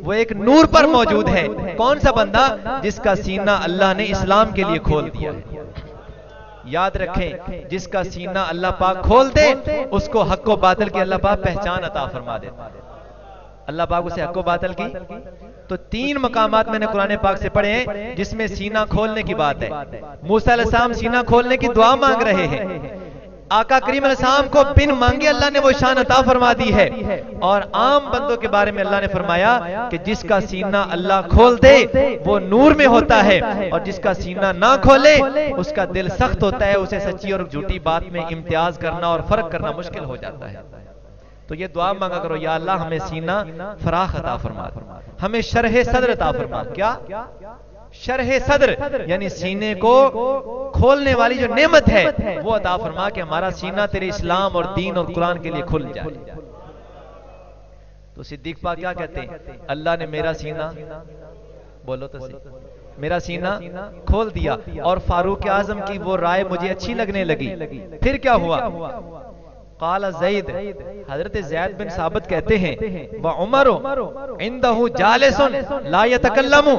वो एक नूर पर मौजूद है। कौन सा बंदा? जिसका सीना अल्लाह ने इस्लाम के लिए खोल दिया है। याद रखें, जिसका सीना अल्लाह पाक खोल दे उसको हक व बातिल की अल्लाह पाक पहचान अता फरमा देता है। अल्लाह पाक उसे हक व बातिल की तो 3 मकामात मैंने कुरान पाक से पढ़े हैं जिसमें सीना खोलने की बात है। मूसा अलैहिस्सलाम सीना खोलने की दुआ मांग रहे हैं, आका करीम अलैहिस्सलाम को बिन मांगे अल्लाह ने वो शान अता फरमा दी है। और आम बंदों के बारे में अल्लाह ने फरमाया कि जिसका सीना अल्लाह खोल दे वो नूर में होता है, और जिसका सीना ना खोले उसका दिल सख्त होता है, उसे सच्ची और झूठी बात में इम्तियाज करना और फर्क करना मुश्किल हो जाता है। तो ये दुआ मांगा करो, या अल्लाह हमें सीना फराख अता फरमा, हमें शरह सद्र अता फरमा। क्या शरह सद्र? यानी सीने को खोलने वाली जो नेमत है वो अता फरमा कि हमारा सीना तेरे इस्लाम और दीन और कुरान के लिए खुल जाए। तो सिद्दीक पाक क्या कहते हैं? अल्लाह ने मेरा सीना, बोलो तो सही, मेरा सीना खोल दिया और फारूक आजम की वो राय मुझे अच्छी लगने लगी। फिर क्या हुआ? काला ज़ैद, हजरत ज़ैद बिन साबित कहते हैं व उमर इंदहु जालिसुन ला यतकल्लमु,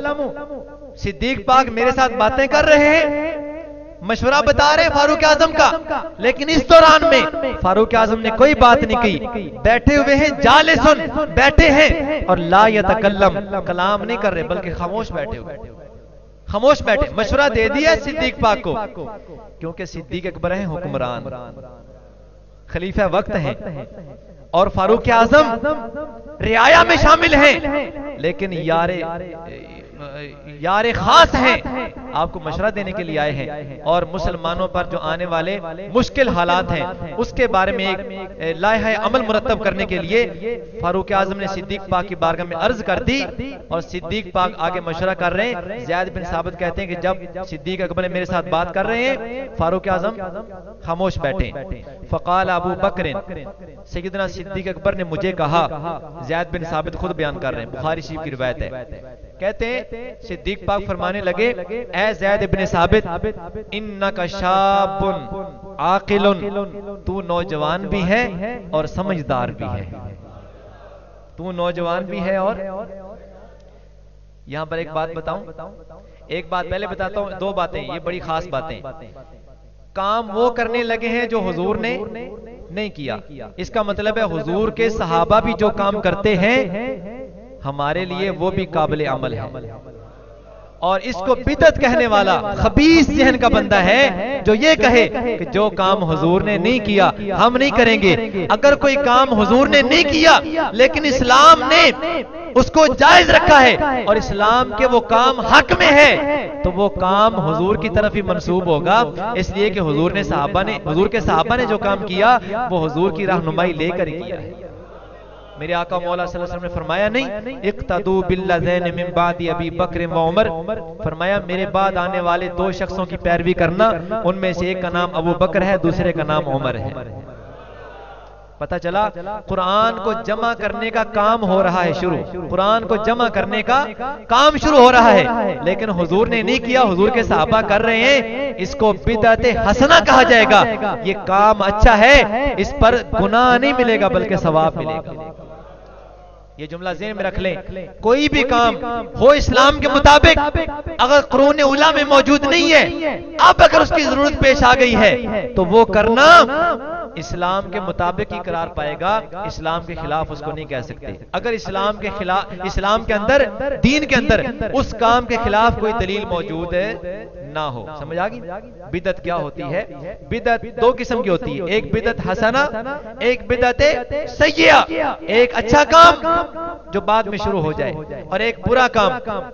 सिद्दीक पाक मेरे साथ बातें कर रहे हैं, मशवरा बता रहे फारूक आजम का, लेकिन इस दौरान में फारूक आजम ने कोई बात नहीं की, बैठे हुए हैं, जालिसुन बैठे हैं, और ला यतकल्लम कलाम नहीं कर रहे बल्कि खामोश बैठे हुए, खामोश बैठे। मशवरा दे दिया सिद्दीक पाक को, क्योंकि सिद्दीक अकबर है, हुक्मरान खलीफा वक्त हैं, और फारूक आजम रियाया में शामिल हैं, लेकिन यारे खास हैं, आपको मशवरा देने के लिए आए हैं। और मुसलमानों पर जो आने वाले मुश्किल हालात हैं उसके बारे में एक लायहा अमल मुरतब करने के लिए फारूक आजम ने सिद्दीक पाक की बारगाह में अर्ज कर दी, और सिद्दीक पाक आगे मशवरा कर रहे हैं। ज़ैद बिन साबित कहते हैं कि जब सिद्दीक अकबर मेरे साथ बात कर रहे हैं, फारूक आजम खामोश बैठे। फ़क़ाल अबू बकर, सैयदना सिद्दीक अकबर ने मुझे कहा, ज़ैद बिन साबित खुद बयान कर रहे हैं, बुखारी शरीफ की रिवायत है। कहते हैं सिद्दीक पाक फरमाने लगे, ऐ ज़ैद इब्न साबित, इन्नका शाबुन आकिलुन, तू नौजवान भी है और समझदार भी है, तू नौजवान भी है। और यहां पर एक बात बताऊं, एक बात पहले बताता हूं, 2 बातें, ये बड़ी खास बातें। काम वो करने लगे हैं जो हुजूर ने नहीं किया, इसका मतलब है हुजूर के सहाबा भी जो काम करते हैं हमारे लिए वो भी काबिल अमल है। और इसको बिदअत कहने वाला खबीस ज़हन का बंदा है जो ये कहे कि जो काम हुजूर ने नहीं किया हम नहीं करेंगे। अगर कोई काम हुजूर ने नहीं किया लेकिन इस्लाम ने उसको जायज रखा है और इस्लाम के वो काम हक में है, तो वो काम हुजूर की तरफ ही मंसूब होगा, इसलिए कि हुजूर के सहाबा ने जो काम किया वो हुजूर की रहनुमाई लेकर किया है। मेरे आका मौला सल्लल्लाहु अलैहि वसल्लम ने फरमाया नहीं, इक्तदू बिल्लज़ैनि मिन बादी अबी बकर व उमर, फरमाया मेरे बाद आने वाले 2 शख्सों की पैरवी करना, उनमें से एक का नाम अबू बकर है, दूसरे का नाम उमर है। पता चला कुरान को जमा करने का काम हो रहा है शुरू, कुरान को जमा करने का काम शुरू हो रहा है, लेकिन हुजूर ने नहीं किया, हुजूर के सहाबा कर रहे हैं, इसको बिदअत हसना कहा जाएगा। ये काम अच्छा है, इस पर गुनाह नहीं मिलेगा बल्कि सवाब मिलेगा। ये जुमला ज़हन में रख लें, कोई भी काम हो इस्लाम के मुताबिक, अगर कुरान उला में मौजूद नहीं है, अब अगर उसकी जरूरत पेश आ गई है तो वो करना इस्लाम के मुताबिक ही करार पाएगा, इस्लाम के खिलाफ उसको नहीं कह सकते। अगर इस्लाम के खिलाफ, इस्लाम के अंदर, दीन के अंदर उस काम के खिलाफ कोई दलील मौजूद ना हो। समझ आ गई? बिदअत क्या होती है? बिदअत दो किस्म की होती है, एक बिदअत हसना, एक बिदअत सय्या। एक अच्छा काम जो बाद में शुरू हो जाए, और एक बुरा काम।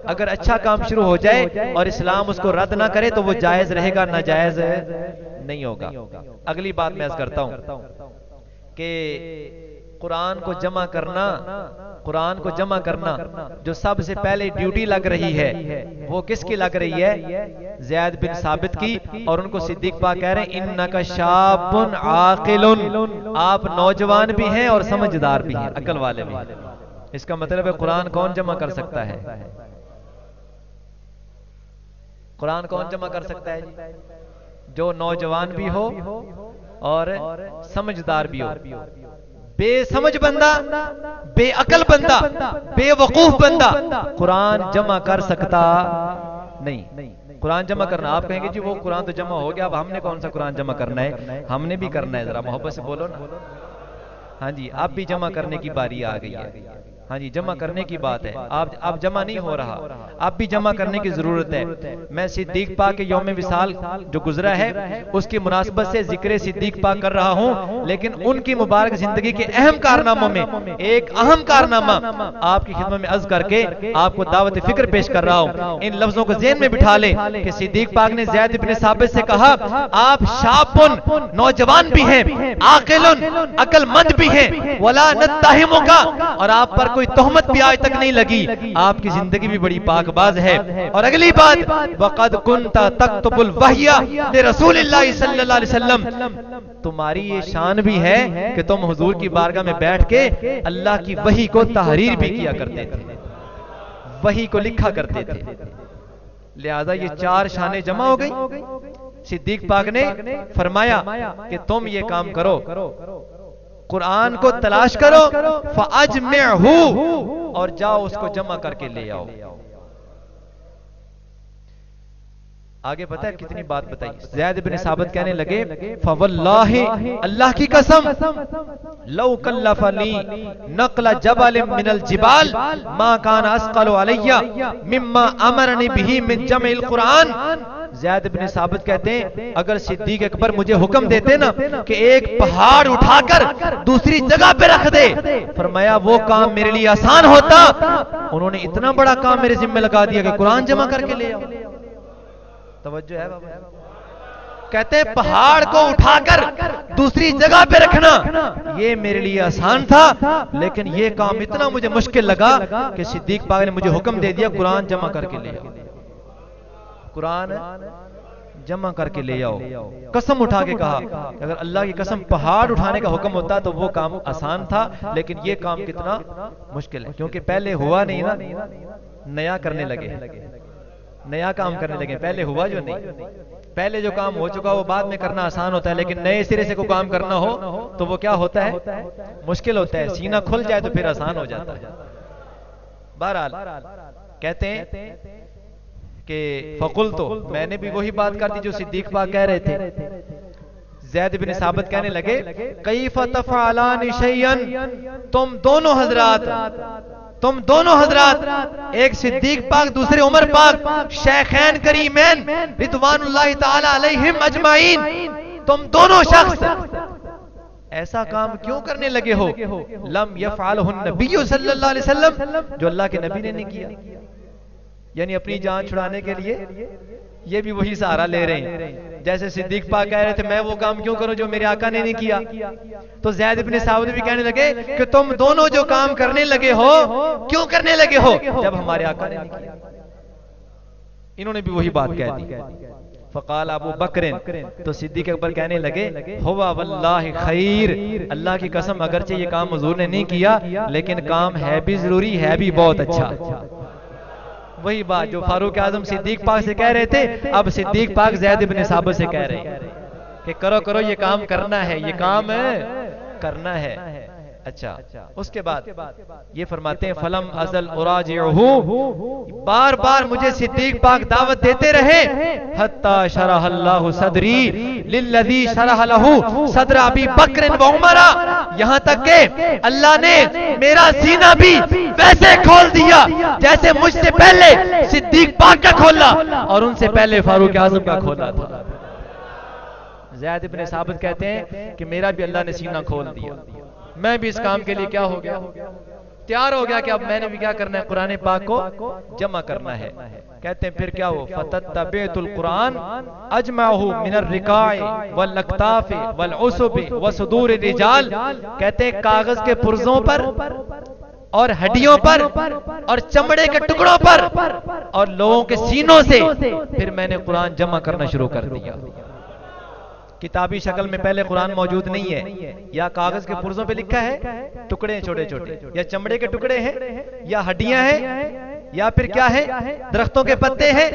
अगर अच्छा काम शुरू हो जाए और इस्लाम उसको रद्द ना करे तो वो जायज रहेगा, नाजायज नहीं होगा। अगली बात मैं अर्ज करता हूं कि कुरान को जमा करना, कुरान को जमा करना जो सबसे पहले ड्यूटी लग रही है वो किसकी लग रही है? ज़ैद बिन साबित की। और उनको सिद्दीक पाक कह रहे हैं इन्नका शाबुन आकिलुन, आप नौजवान भी हैं और समझदार भी हैं, अकल वाले भी हैं। इसका मतलब है कुरान कौन जमा कर सकता है? कुरान कौन जमा कर सकता है? जो नौजवान भी हो और समझदार भी हो। बेसमझ बंदा, बेअकल बंदा, बेवकूफ बंदा कुरान जमा कर सकता नहीं। कुरान जमा करना, आप कहेंगे जी वो कुरान तो जमा हो गया, अब हमने कौन सा कुरान जमा करना है? हमने भी करना है, जरा मोहब्बत से बोलो ना। हाँ जी, अब भी जमा करने की बारी आ गई है। हाँ जी, जमा करने की बात है। आप जमा नहीं हो रहा, आप भी जमा करने की जरूरत है। मैं सिद्दीक पाक के यौम विसाल जो गुजरा है उसकी मुनासबत से जिक्र सिद्दीक पाक कर रहा हूं, लेकिन उनकी मुबारक जिंदगी के अहम कारनामों में एक अहम कारनामा आपकी खिदमत में अर्ज करके आपको दावत फिक्र पेश कर रहा हूं। इन लफ्जों को ज़हन में बिठा ले कि सिद्दीक पाक ने ज़ैद इब्न साबित से कहा, आप शाबुन, नौजवान भी हैं, आकिलुन, अकलमंद भी हैं, वला नत्तहिमुका, और आप पर कोई तोहमत भी आज तक नहीं लगी, आपकी जिंदगी भी बड़ी पाकबाज है। और अगली बात, वक़द कुंता तक्तुबुल वहया लिरसूलिल्लाह सल्लल्लाहु अलैहि वसल्लम, तुम्हारी ये शान भी है कि तुम हुजूर की बारगाह में बैठ के अल्लाह की वही को तहरीर भी किया करते थे, वही को लिखा करते थे। लिहाजा ये चार शानें जमा हो गई। सिद्दीक पाक ने फरमाया कि तुम ये काम करो, कुरान को तलाश करो, फअजमिअहू, और जाओ उसको जमा करके ले आओ। आगे पता है कितनी बात बताई? ज़ैद बिन साबित कहने लगे, फवल्लाहि, अल्लाह की कसम, लौ कल्लफनी नक़ल जबल मिनल जिबाल मा कान अस्क़लु अलैया मिम्मा अमरनी बिही मिन जमइल कुरान। ज़ैद बिन साबित कहते हैं, अगर सिद्दीक अकबर मुझे हुक्म देते ना कि एक पहाड़ उठाकर दूसरी जगह पे रख दे, फरमाया वो काम मेरे लिए आसान होता। उन्होंने इतना बड़ा काम मेरे जिम्मे लगा दिया कि कुरान जमा करके ले आओ। तवज्जो है बाबा? कहते हैं पहाड़ को उठाकर दूसरी जगह पे रखना ये मेरे लिए आसान था, लेकिन ये काम इतना मुझे मुश्किल लगा कि सिद्दीक पाक ने मुझे हुक्म दे दिया कुरान जमा करके ले आओ, कुरान जमा करके ले आओ। कसम उठा के कहा, अगर अल्लाह की कसम पहाड़ उठाने का हुक्म होता तो वो काम आसान था, लेकिन ये काम कितना मुश्किल है, क्योंकि पहले हुआ नहीं ना, नया करने लगे, नया काम करने लगे। पहले हुआ जो नहीं, पहले जो काम हो चुका वो बाद में करना आसान होता है, लेकिन नए सिरे से कोई काम करना हो तो वो क्या होता है? मुश्किल होता है। सीना खुल जाए तो फिर आसान हो जाता है। बहरहाल कहते हैं कि फकुल, तो मैंने भी वही बात कर दी जो सिद्दीक पाक कह रहे थे। ज़ैद बिन साबित कहने लगे, कैफ़ तफ़अलानि शैअन, तुम दोनों हजरात, एक सिद्दीक पाक दूसरे उमर पाक, शेखैन करीमैन रिदवानुल्लाहि ताला अलैहिम अजमाइन, तुम दोनों शख्स ऐसा काम क्यों करने लगे हो? लम यफ़अलहु नबी सल्लल्लाहु अलैहि वसल्लम, जो अल्लाह के नबी ने नहीं किया। यानी अपनी जान छुड़ाने के लिए ये भी वही सहारा ले रहे हैं। जैसे सिद्दीक पाक कह रहे थे मैं वो काम क्यों करूं जो मेरे आका ने नहीं किया, तो ज़ैद इब्न साबित भी कहने लगे कि तुम दोनों जो काम करने लगे हो क्यों करने लगे हो जब हमारे आका ने नहीं किया। इन्होंने भी वही बात कह दी। फ़क़ाल अबू बकरिन, तो सिद्दीक अकबर कहने लगे, हुवा वल्लाहि खैर, अल्लाह की कसम अगरचे ये काम हुजूर ने नहीं किया, लेकिन काम है भी जरूरी, है भी बहुत अच्छा। वही बात जो फारूक आजम सिद्दीक पाक से कह रहे थे, अब सिद्दीक पाक ज़ैद इब्न साबित से कह रहे हैं कि करो करो ये काम करना है, ये काम करना है। अच्छा, उसके बाद ये फरमाते हैं, फलम अज़ल उराजिउहु, बार बार मुझे सिद्दीक पाक दावत देते रहे, हत्ता शरह अल्लाहु सदरी, लिल्लज़ी शरह लहू सद्र अबी बकर व उमरा, यहां तक के अल्लाह ने मेरा सीना भी वैसे खोल दिया जैसे मुझसे पहले सिद्दीक पाक का खोला और उनसे पहले फारूक आज़म का खोला था। ज़ैद इब्न साबित कहते हैं कि मेरा भी अल्लाह ने सीना खोल दिया, मैं भी इस काम के लिए क्या हो गया, तैयार हो गया कि अब मैंने भी क्या करना है, कुरान पाक को जमा करना है। कहते हैं फिर क्या हो, फतत्तबिअतुल कुरान अजमाहु मिनर रिकाए वल अक्ताफे वल उसबे व सुदूर रिजाल। कहते हैं कागज के पुर्जों पर और हड्डियों पर और चमड़े के टुकड़ों पर और लोगों के सीनों से फिर मैंने कुरान जमा करना शुरू कर दिया। किताबी शक्ल में पहले कुरान मौजूद नहीं है, या कागज के पुर्जों पे लिखा है, टुकड़े छोटे छोटे, या चमड़े के टुकड़े हैं, या हड्डियां हैं, या फिर क्या है, दरख्तों के पत्ते हैं,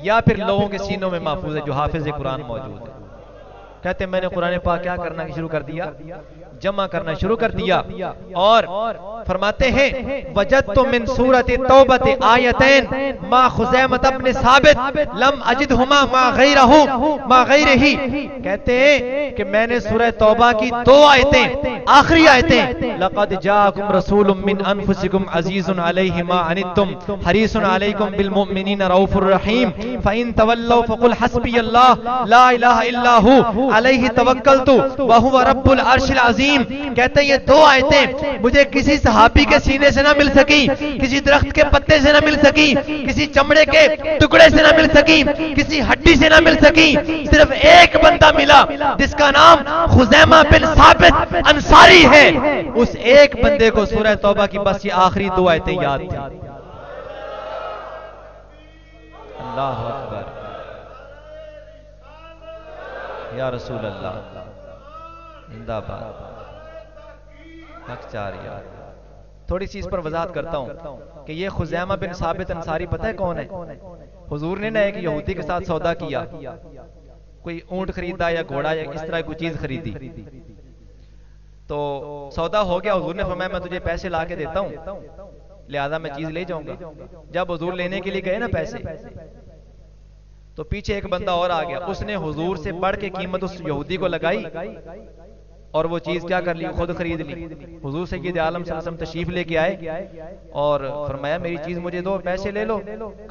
या फिर लोगों के सीनों में महफूज है जो हाफिज कुरान मौजूद है। कहते मैंने कुरान पाक क्या करना शुरू कर दिया, जमा करना शुरू कर दिया। और फरमाते हैं वजदतु मिन सूरति तौबत आयतैन मा खुज़ैमत इब्न साबित लम अजिदहुमा मा गैरही। कहते हैं कि मैंने सूरह तौबा की 2 आयतें, आखिरी आयतें, लक़द जाअकुम रसूलुम मिन अनफुसिकुम अज़ीज़ुन अलैहि मा अनित्तुम हरीसुन अलैकुम बिल मुमिनीना रऊफुर रहीम फ़इन तवल्लौ फ़क़ुल हस्बियल्लाह ला इलाहा इल्ला हु अलैहि तवक्कलतु व हुवा रब्बुल अर्शिल अज़ीम। कहते हैं ये 2 आयतें मुझे किसी सहाबी के सीने से ना मिल सकी, किसी दरख्त के पत्ते से ना मिल सकी, किसी चमड़े के टुकड़े से ना मिल सकी, किसी हड्डी से ना मिल सकी, सिर्फ एक बंदा मिला जिसका नाम खुज़ैमा बिन साबित अंसारी है। उस एक बंदे को सूरह तौबा की बस ये आखिरी 2 आयतें याद थी। अल्लाह अकबर, या रसूल अल्लाह, जिंदाबाद। थोड़ी सी इस पर वजाहत करता हूं कि ये खुज़ैमा बिन साबित अंसारी पता है कौन है? हुजूर ने ना एक यहूदी के साथ सौदा किया, कोई ऊंट खरीदा या घोड़ा या इस तरह कोई चीज खरीदी, तो सौदा हो गया। हुजूर ने फरमाया मैं तुझे पैसे ला के देता हूं, लिहाजा मैं चीज ले जाऊंगा। जब हुजूर लेने के लिए गए ना पैसे, तो पीछे एक बंदा और आ गया, उसने हुजूर से बढ़ के कीमत उस यहूदी को लगाई और वो चीज क्या कर ली, खुद खरीद ली। हुजूर सय्यद आलम सल्लल्लाहु अलैहि वसल्लम तशरीफ लेके आए और फरमाया मेरी चीज मुझे दो, पैसे ले लो।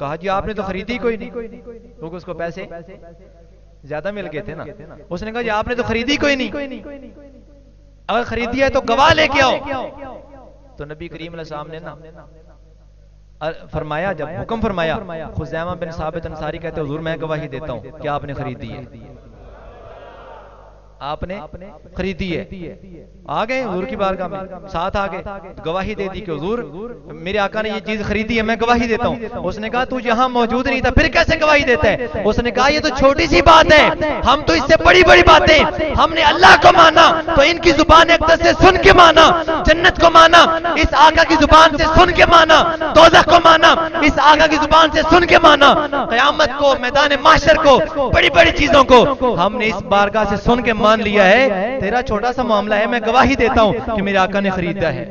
कहा जी आपने तो खरीदी कोई नहीं, क्योंकि उसको पैसे ज्यादा मिल गए थे ना। उसने कहा जी आपने तो खरीदी कोई नहीं, अगर खरीदी है तो गवाह लेके आओ। तो नबी करीम अलैहि सलाम ने ना फरमाया, जब हुक्म फरमाया, खुज़ैमा बिन साबित अंसारी कहते हुजूर मैं गवाही देता हूं कि आपने खरीदी है, आपने खरीदी है। आ गए हुजूर की बारगाह में, साथ आ गए, गवाही दे दी कि हुजूर मेरे आका ने ये चीज खरीदी है, मैं गवाही देता हूं। उसने कहा तू यहां मौजूद नहीं था, फिर कैसे गवाही देता है? उसने कहा ये तो छोटी सी बात है, हम तो इससे बड़ी बड़ी बातें, हमने अल्लाह को माना तो इनकी जुबान अक़दस से सुन के माना, जन्नत को माना इस आका की जुबान से सुन के माना, दोज़ख को माना इस आका की जुबान से सुन के माना, क़यामत को, मैदान माशर को, बड़ी बड़ी चीजों को हमने इस बारगाह से सुन के मान लिया है। तेरा छोटा सा मामला है, मैं गवाही देता हूं कि मेरे आका ने खरीदा है।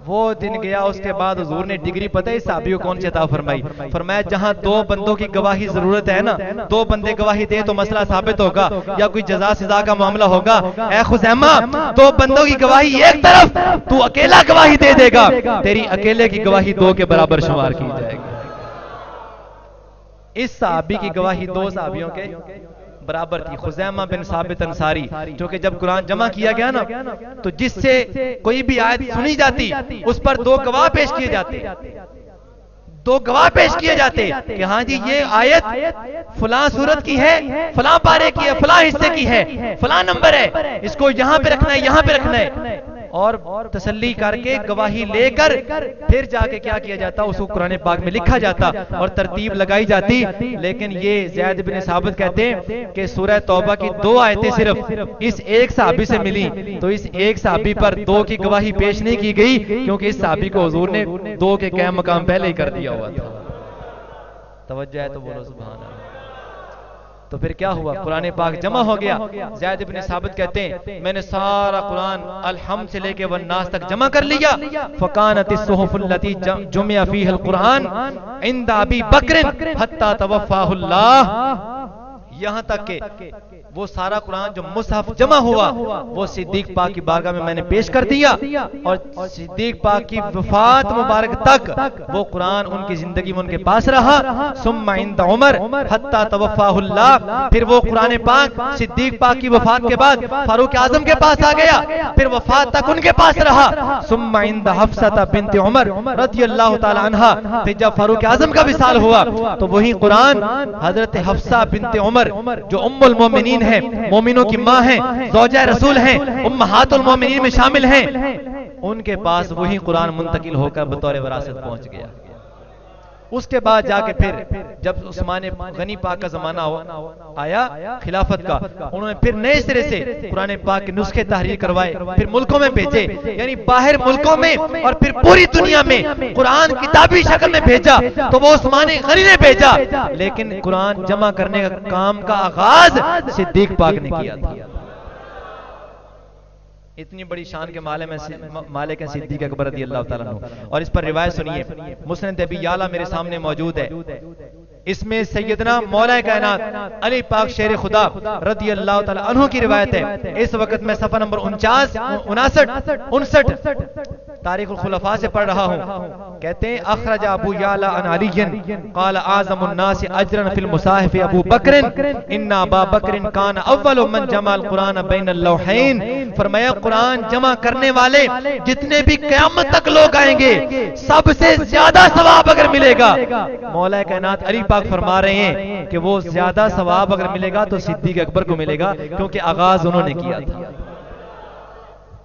वो दिन गया, उसके बाद हुजूर ने डिग्री पता है सहाबी को कौन सी अता फरमाई? फरमाया जहां 2 बंदों की गवाही जरूरत है ना, 2 बंदे गवाही दे तो मसला साबित होगा या कोई जजा सजा का मामला होगा। ऐ खुज़ैमा 2 बंदों की गवाही एक तरफ, तू अकेला गवाही दे देगा, तेरी अकेले की गवाही 2 के बराबर शुमार की जाएगी। इस सहाबी की गवाही 2 सहाबियों के बराबर थी। खुज़ैमा बिन साबित अंसारी, जो कि जब कुरान जमा किया गया ना, तो जिससे कोई भी आयत सुनी जाती उस पर 2 गवाह पेश किए जाते, 2 गवाह पेश किए जाते कि हाँ जी ये आयत फलां सूरत की है, फलां पारे की है, फलां हिस्से की है, फलां नंबर है, इसको यहां पे रखना है, यहां पे रखना है। और तसल्ली करके गवाही लेकर फिर जाके क्या किया जाता, उसको कुरान पाक में लिखा जाता और तरतीब लगाई जाती। लेकिन ये ज़ैद बिन साबित कहते हैं कि सूरह तौबा की 2 आयतें सिर्फ इस एक सहाबी से मिली, तो इस एक सहाबी पर 2 की गवाही पेश नहीं की गई, क्योंकि इस सहाबी को हुजूर ने 2 के क़याम मकाम पहले ही कर दिया हुआ था। तवज्जो है तो बोलो सुभान अल्लाह। तो फिर क्या हुआ, कुरान पाक जमा हो गया। ज़ैद इब्न साबित कहते हैं मैंने सारा कुरान अल-हम्द से लेके वन्नास तक जमा कर लिया। फ़कानतिस सुहुफ़ुल्लती जुमिअ फ़ीहल कुरान इंदा अबी बकर हत्ता तवफ़्फ़ाहुल्लाह। यहां तक के वो सारा कुरान जो मुसहफ जमा हुआ वो सिद्दीक पाक की बारगाह में मैंने पेश कर दिया, और सिद्दीक पाक की वफात मुबारक तक वो कुरान उनकी जिंदगी में उनके पास रहा। सुम्मा इंद उमर हत्ता तवफ़ाहुल्लाह, फिर वो कुरान पाक सिद्दीक पाक की वफात के बाद फारूक आजम के पास आ गया, फिर वफात तक उनके पास रहा। सुम्मा इंद हफ्सा बिन्त उमर रज़ियल्लाहु ताला अन्हा, फिर जब फारूक आजम का विसाल हुआ तो वही कुरान हजरत हफ्सा बिन्त उमर जो उम्मुल मोमिनीन है, मोमिनों की मां है, ज़ौजा रसूल है, उम्महातुल मोमिनीन में शामिल हैं, उनके पास वही कुरान मुंतकिल होकर बतौर विरासत पहुंच गया। उसके बाद जाके फिर जब उस्मान गनी पाक का जमाना आया खिलाफत का, उन्होंने फिर नए सिरे से कुरान पाक के नुस्खे तहरीर करवाए, फिर मुल्कों में भेजे, यानी बाहर मुल्कों में और फिर पूरी दुनिया में कुरान किताबी शक्ल में भेजा, तो वो उस्मान गनी ने भेजा, लेकिन कुरान जमा करने का काम का आगाज सिद्दीक पाक ने किया था। इतनी बड़ी शान के मालिक हैं सिद्दीक अकबर रज़ियल्लाहु ताला अन्हु। और इस पर रिवायत सुनिए, मुस्नद अबी याला मेरे सामने मौजूद है, इसमें सैयदना मौला कायनात अली पाक शेर खुदा रज़ियल्लाहु ताला अन्हु की रिवायत है। इस वक्त मैं सफा नंबर 59 तारीख खुलफा से पढ़ रहा हूं। कहते हैं अखरज अबू याला अन अलीयन क़ाल आज़मुन नास अजरन फिल मुसाहिफ अबू बकर इन्ना अबा बकर कान अव्वल मन जमाल कुरान बैनल लौहैन। फरमाया कुरान जमा करने वाले जितने भी क़यामत तक लोग आएंगे सबसे ज्यादा सवाब अगर मिलेगा, मौला कायनात अली पाक फरमा रहे हैं कि वो ज्यादा सवाब अगर मिलेगा तो सिद्दीक अकबर को मिलेगा, क्योंकि आगाज उन्होंने किया था।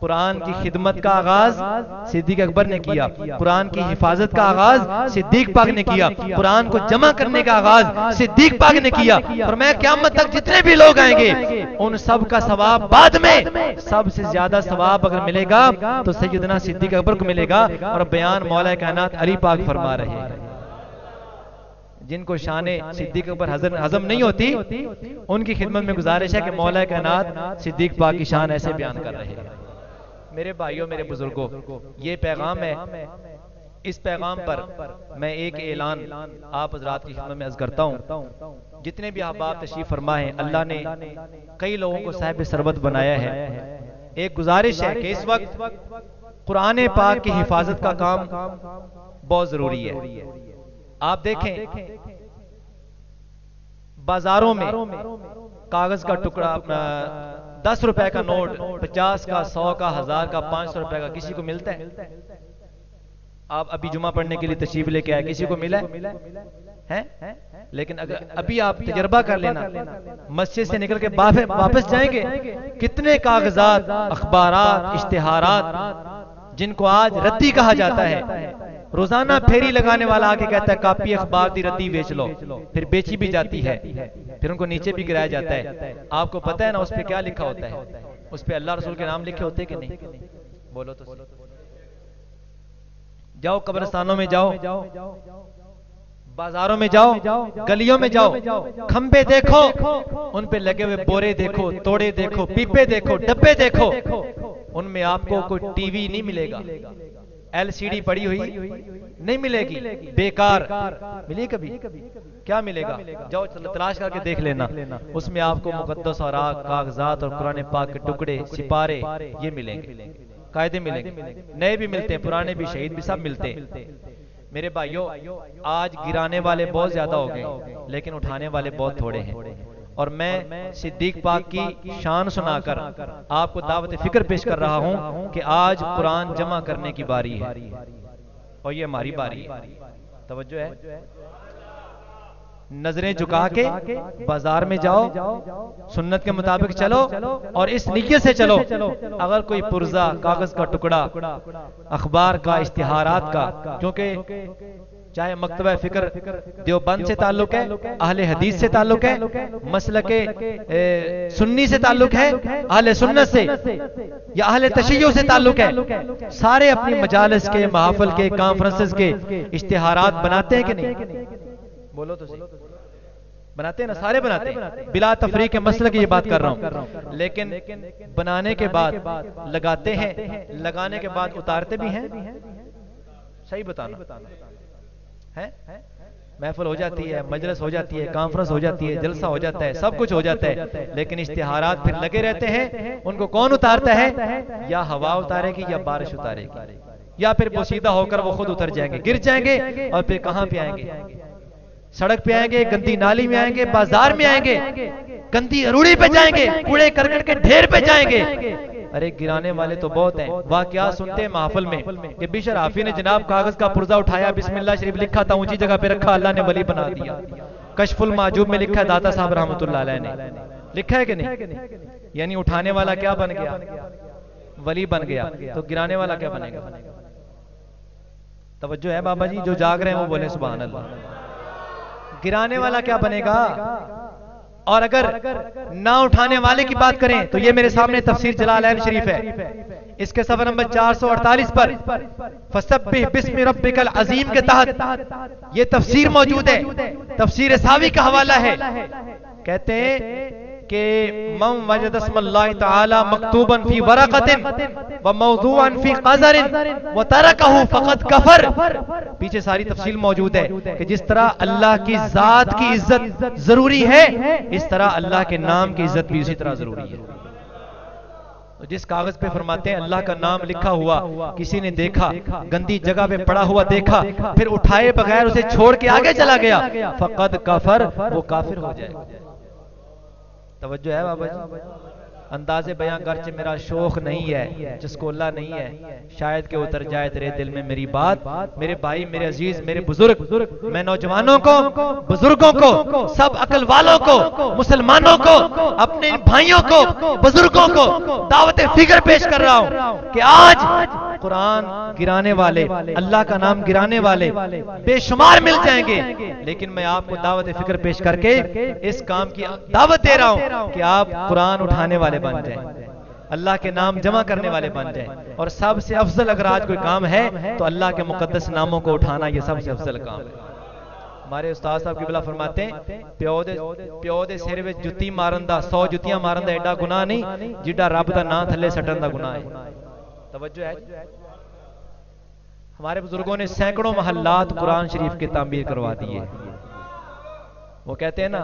कुरान की खिदमत का आगाज सिद्दीक अकबर ने किया, कुरान की हिफाजत का आगाज सिद्दीक पाक ने किया, कुरान को जमा करने का आगाज सिद्दीक पाक ने किया। और मैं क़यामत तक जितने भी लोग आएंगे उन सब का सवाब बाद में सबसे ज्यादा सवाब अगर मिलेगा तो सैयदना सिद्दीक अकबर को मिलेगा। और बयान मौला कायनात अली पाक फरमा रहे हैं, जिनको शाने सिद्दीक अकबर हजम नहीं होती उनकी खिदमत में गुजारिश है कि मौला कायनात सिद्दीक पाक की शान ऐसे बयान कर रहे हैं। मेरे भाइयों, मेरे बुजुर्गों, ये पैगाम है। इस पैगाम पर मैं एक ऐलान आप हज़रात की खिदमत में अर्ज़ करता हूँ। जितने भी अहबाब तशरीफ फरमा है, अल्लाह ने कई लोगों को साहिब सरबत बनाया है। एक गुजारिश है कि इस वक्त कुरान पाक की हिफाजत का काम बहुत जरूरी है। आप देखें बाजारों में कागज का टुकड़ा 10 रुपए का नोट 50 का 100 का 1000 का 500 रुपए का किसी को मिलता है? आप अभी जुमा पढ़ने के लिए तशरीफ लेके आए, किसी को मिला है? लेकिन अगर अभी आप तजर्बा कर लेना, मस्जिद से निकल के वापस जाएंगे, कितने कागजात, अखबारात, इश्तिहारात जिनको आज रद्दी कहा जाता है, रोजाना फेरी लगाने वाला आके कहता है कापी अखबार दी रद्दी बेच लो, फिर बेची भी जाती है, फिर उनको नीचे भी गिराया जाता है। आपको पता है ना उस पे क्या लिखा होता है? उस पे अल्लाह रसूल के नाम लिखे होते कि नहीं? बोलो तो। जाओ कब्रिस्तानों में जाओ, बाजारों में जाओ, गलियों में जाओ, खंबे देखो, उन पे लगे हुए बोरे देखो, तोड़े देखो, पीपे देखो, डब्बे देखो, उनमें आपको कोई टीवी नहीं मिलेगा, एलसीडी पड़ी हुई नहीं मिलेगी, बेकार मिली कभी? क्या मिलेगा? जाओ तलाश करके देख लेना, उसमें आपको मुकद्दस और कागजात और कुरान पाक के टुकड़े, सिपारे ये मिलेंगे, कायदे मिलेंगे, नए भी मिलते हैं, पुराने भी, शहीद भी, सब मिलते हैं। मेरे भाइयों, आज गिराने वाले बहुत ज्यादा हो गए, लेकिन उठाने वाले बहुत थोड़े हैं। और मैं सिद्दीक पाक की शान सुनाकर आपको दावत फिक्र पेश कर रहा हूं कि आज कुरान जमा करने की बारी है और ये हमारी बारी है। तवज्जो है? नजरें झुका के बाजार में जाओ, सुन्नत के मुताबिक चलो और इस नियत से चलो, अगर कोई पुर्जा, कागज का टुकड़ा, अखबार का, इश्तिहारात का, क्योंकि चाहे मकतबा फिक्र देवबंद से ताल्लुक है, अहले हदीस से ताल्लुक है, मसलके सुन्नी से ताल्लुक है, अहले सुन्नत से या अहले तशय्युअ से ताल्लुक है, सारे अपनी मजालिस के, महफिल के, कॉन्फ्रेंसेस के इश्तिहारात बनाते हैं कि नहीं? बोलो तो सही। बनाते हैं ना, सारे बनाते हैं, बिला तफरीक के मसले की ये बात कर रहा हूं। लेकिन बनाने के बाद लगाते हैं, लगाने के बाद उतारते भी हैं, सही बताना है? महफिल हो जाती है, मजलिस हो जाती है, कॉन्फ्रेंस हो जाती है, जलसा हो जाता है, सब कुछ हो जाता है, लेकिन इश्तिहारात फिर लगे रहते हैं। उनको कौन उतारता है? या हवा उतारेगी या बारिश उतारेगी, या फिर पोशीदा होकर वो खुद उतर जाएंगे, गिर जाएंगे, और फिर कहां पे आएंगे? सड़क पे आएंगे, गंदी नाली में आएंगे, बाजार में आएंगे, गंदी अरूड़ी पे जाएंगे, कूड़े करकट के ढेर पे जाएंगे। अरे गिराने वाले तो बहुत हैं। वाकया सुनते हैं महफिल में कि बिशर हाफी ने जनाब कागज का पुर्जा उठाया, बिस्मिल्लाह शरीफ लिखा था, ऊंची जगह पे रखा, अल्लाह ने वली बना दिया। कशफुल माजूब में लिखा है, दाता साहब रहमतुल्लाह अलैह ने लिखा है कि नहीं? यानी उठाने वाला क्या बन गया? वली बन गया। तो गिराने वाला क्या बनेगा? तवज्जो है बाबा जी, जो जाग रहे हैं वो बोले सुभान अल्लाह। गिराने वाला क्या बनेगा? और अगर ना उठाने वाले की बात करें तो ये मेरे सामने तफसीर जलालैन शरीफ है, इसके सफर नंबर 448 पर फसब्बिह बिस्मि रब्बिकल अजीम के तहत ये तफसीर मौजूद है। तफसीर सावी का हवाला है। कहते हैं कि मम वजद अस्मल्लाहि तआला मकतूबन फी वरक़तिन व मौज़ूअन फी क़ज़रिन व तरकहु फ़क़द कफ़र। पीछे सारी तफसील मौजूद है कि जिस तरह अल्लाह की जात की इज्जत जरूरी है, इस तरह अल्लाह के नाम की इज्जत भी उसी तरह जरूरी है। तो जिस कागज पे फरमाते हैं अल्लाह का नाम लिखा हुआ किसी ने देखा, गंदी जगह पे पड़ा हुआ देखा, फिर उठाए बगैर उसे छोड़ के आगे चला गया, फ़क़द कफ़र, वो काफिर हो जाएगा। तवज्जो है बाबा जी? अंदाज़े बयां गर्च मेरा शौक नहीं है, चस्कोला नहीं है, शायद के उतर जाए तेरे दिल में मेरी बात। मेरे भाई, मेरे अजीज, मेरे बुजुर्ग, मैं नौजवानों को, बुजुर्गों को, सब अकल वालों को, मुसलमानों को, अपने भाइयों को, बुजुर्गों को दावत फिक्र पेश कर रहा हूं कि आज कुरान गिराने वाले, अल्लाह का नाम गिराने वाले बेशुमार मिल जाएंगे, लेकिन मैं आपको दावत फिक्र पेश करके इस काम की दावत दे रहा हूं कि आप कुरान उठाने वाले बन जाएं, अल्लाह के नाम जमा करने वाले बन जाएं। और सबसे अफजल अगर आज कोई काम है तो अल्लाह के मुकद्दस नामों को उठाना, ये सबसे अफजल काम है। हमारे उस्ताद साहब की बिला फरमाते हैं, प्यो दे सिर विच जुत्ती मारन दा 100 जुत्तियां मारन दा एडा गुनाह नहीं जिड्डा रब दा नाम थल्ले सटन दा गुनाह है। तवज्जो है? हमारे बुजुर्गों ने सैकड़ों महल्लात कुरान शरीफ की तामीर करवा दी है। वो कहते हैं ना,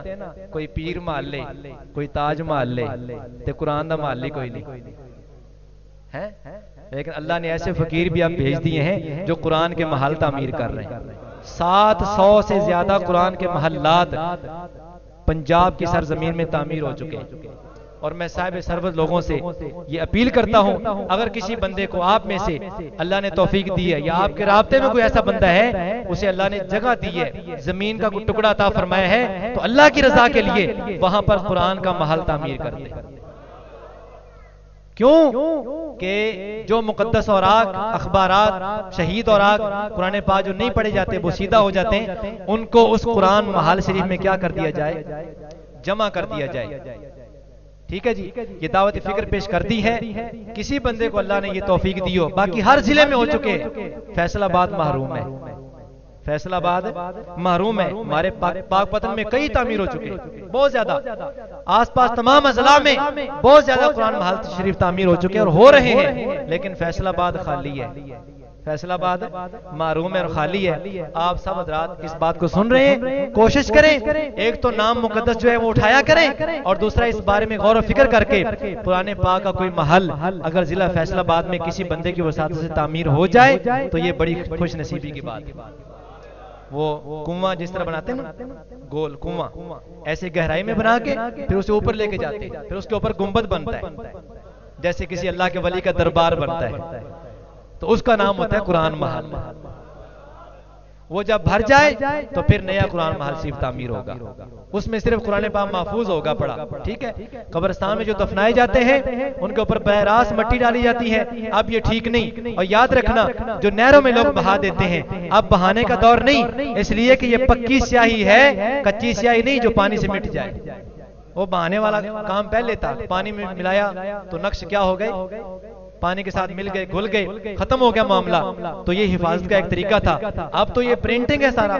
कोई पीर महल ले, कोई ताज महल ले, ते कुरान दा महल कोई नहीं है। लेकिन अल्लाह ने ऐसे फकीर भी अब भेज दिए हैं जो कुरान के महल तामीर कर रहे हैं। 700 से ज्यादा कुरान के महल्लात पंजाब की सरजमीन में तामीर हो चुके हैं। और मैं साहिब सरवत लोगों से ये अपील करता हूं, अगर किसी बंदे को आप में से अल्लाह ने तौफीक दी है या आपके राब्ते में कोई ऐसा बंदा है, उसे अल्लाह ने जगह दी है, जमीन का कोई टुकड़ा अता फरमाया है, तो अल्लाह की रजा के लिए वहां पर कुरान का महल तामीर कर दे। क्यों कि जो मुकद्दस औराक, अखबारात, शहीद औराक कुरान पाक जो नहीं पढ़े जाते, वो सीधा हो जाते हैं, उनको उस कुरान महल शरीफ में क्या कर दिया जाए? जमा कर दिया जाए। ठीक है जी, ये दावत फिक्र पेश कर दी है। किसी बंदे को अल्लाह ने ये तौफीक दी हो, बाकी हर जिले में हो चुके, फैसलाबाद महरूम है, फैसलाबाद महरूम है। हमारे पाकपतन में कई तामीर हो चुके, बहुत ज्यादा, आसपास तमाम अजला में बहुत ज्यादा कुरान महल शरीफ तामीर हो चुके और हो रहे हैं, लेकिन फैसलाबाद खाली है, फैसलाबाद महरूम है और खाली है। आप सब हज़रात इस बात को सुन रहे हैं, कोशिश करें, एक तो नाम मुकद्दस जो है वो उठाया करें, और दूसरा इस बारे में गौर फिक्र करके पुराने पाक का कोई महल अगर जिला फैसलाबाद में किसी बंदे की वसात से तामीर हो जाए तो ये बड़ी खुश नसीबी की बात है। वो कुआं जिस तरह बनाते हैं ना, गोल कुआं, ऐसे गहराई में बना के फिर उसे ऊपर लेके जाते हैं, फिर उसके ऊपर गुंबद बनता है, जैसे किसी अल्लाह के वली का दरबार बनता है, तो उसका नाम होता है कुरान महल। वो जब भर जाए तो फिर नया कुरान महल शरीफ तामीर होगा, उसमें सिर्फ कुरान पाक महफूज होगा पड़ा। ठीक है, कब्रिस्तान में जो दफनाए जाते हैं उनके ऊपर बहरास मट्टी डाली जाती है, अब ये ठीक नहीं। और याद रखना, जो नहरों में लोग बहा देते हैं, अब बहाने का दौर नहीं, इसलिए कि ये पक्की स्याही है, कच्ची स्याही नहीं जो पानी से मिट जाए। वो बहाने वाला काम पहले था, पानी में मिलाया तो नक्श क्या हो गए, पानी के साथ मिल गए, घुल गए, खत्म हो गया मामला। तो ये हिफाजत का एक तरीका था। अब तो ये प्रिंटिंग है, सारा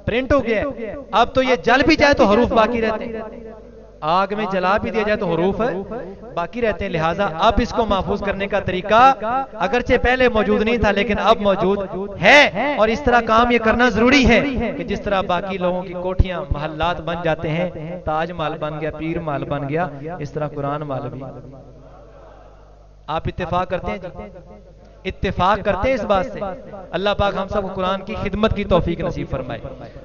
प्रिंट हो गया। अब तो ये जल भी जाए तो हरूफ बाकी रहते हैं। आग में जला भी दिया जाए तो हरूफ बाकी रहते हैं। लिहाजा अब इसको महफूज करने का तरीका अगरचे पहले मौजूद नहीं था लेकिन अब मौजूद है, और इस तरह काम ये करना जरूरी है कि जिस तरह बाकी लोगों की कोठियां महल्लात बन जाते हैं, ताज महल बन गया, पीर महल बन गया, इस तरह कुरान महल भी। आप इत्तेफाक करते हैं जी? इत्तेफाक करते हैं इस बात से? अल्लाह पाक हम सबको कुरान की खिदमत की तौफीक नसीब फरमाए।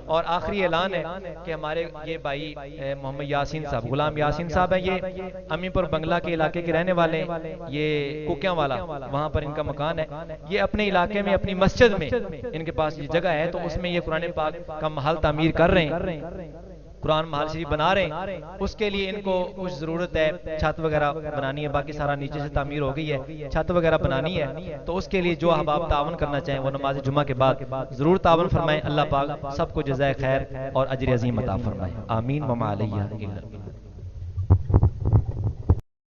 और आखिरी ऐलान है कि हमारे ये भाई मोहम्मद यासीन साहब, गुलाम यासीन साहब हैं, ये अमीपुर बंगला के इलाके के रहने वाले हैं, ये कुकियां वाला वहां पर इनका मकान है। ये अपने इलाके में अपनी मस्जिद में इनके पास ये जगह है, तो उसमें ये कुरान पाक का महल तामीर कर रहे हैं, कुरान महल शरीफ बना रहे हैं। उसके लिए इनको कुछ जरूरत है, छत वगैरह बनानी है, बाकी सारा नीचे से तामीर हो गई है, छत वगैरह बनानी है। तो उसके लिए जो अहबाब तावन करना चाहें वो नमाज जुमा के बाद जरूर तावन फरमाएं। अल्लाह पाक सबको जज़ाए खैर और अजर अजीम अता फरमाए। आमीन व मा अलैहि।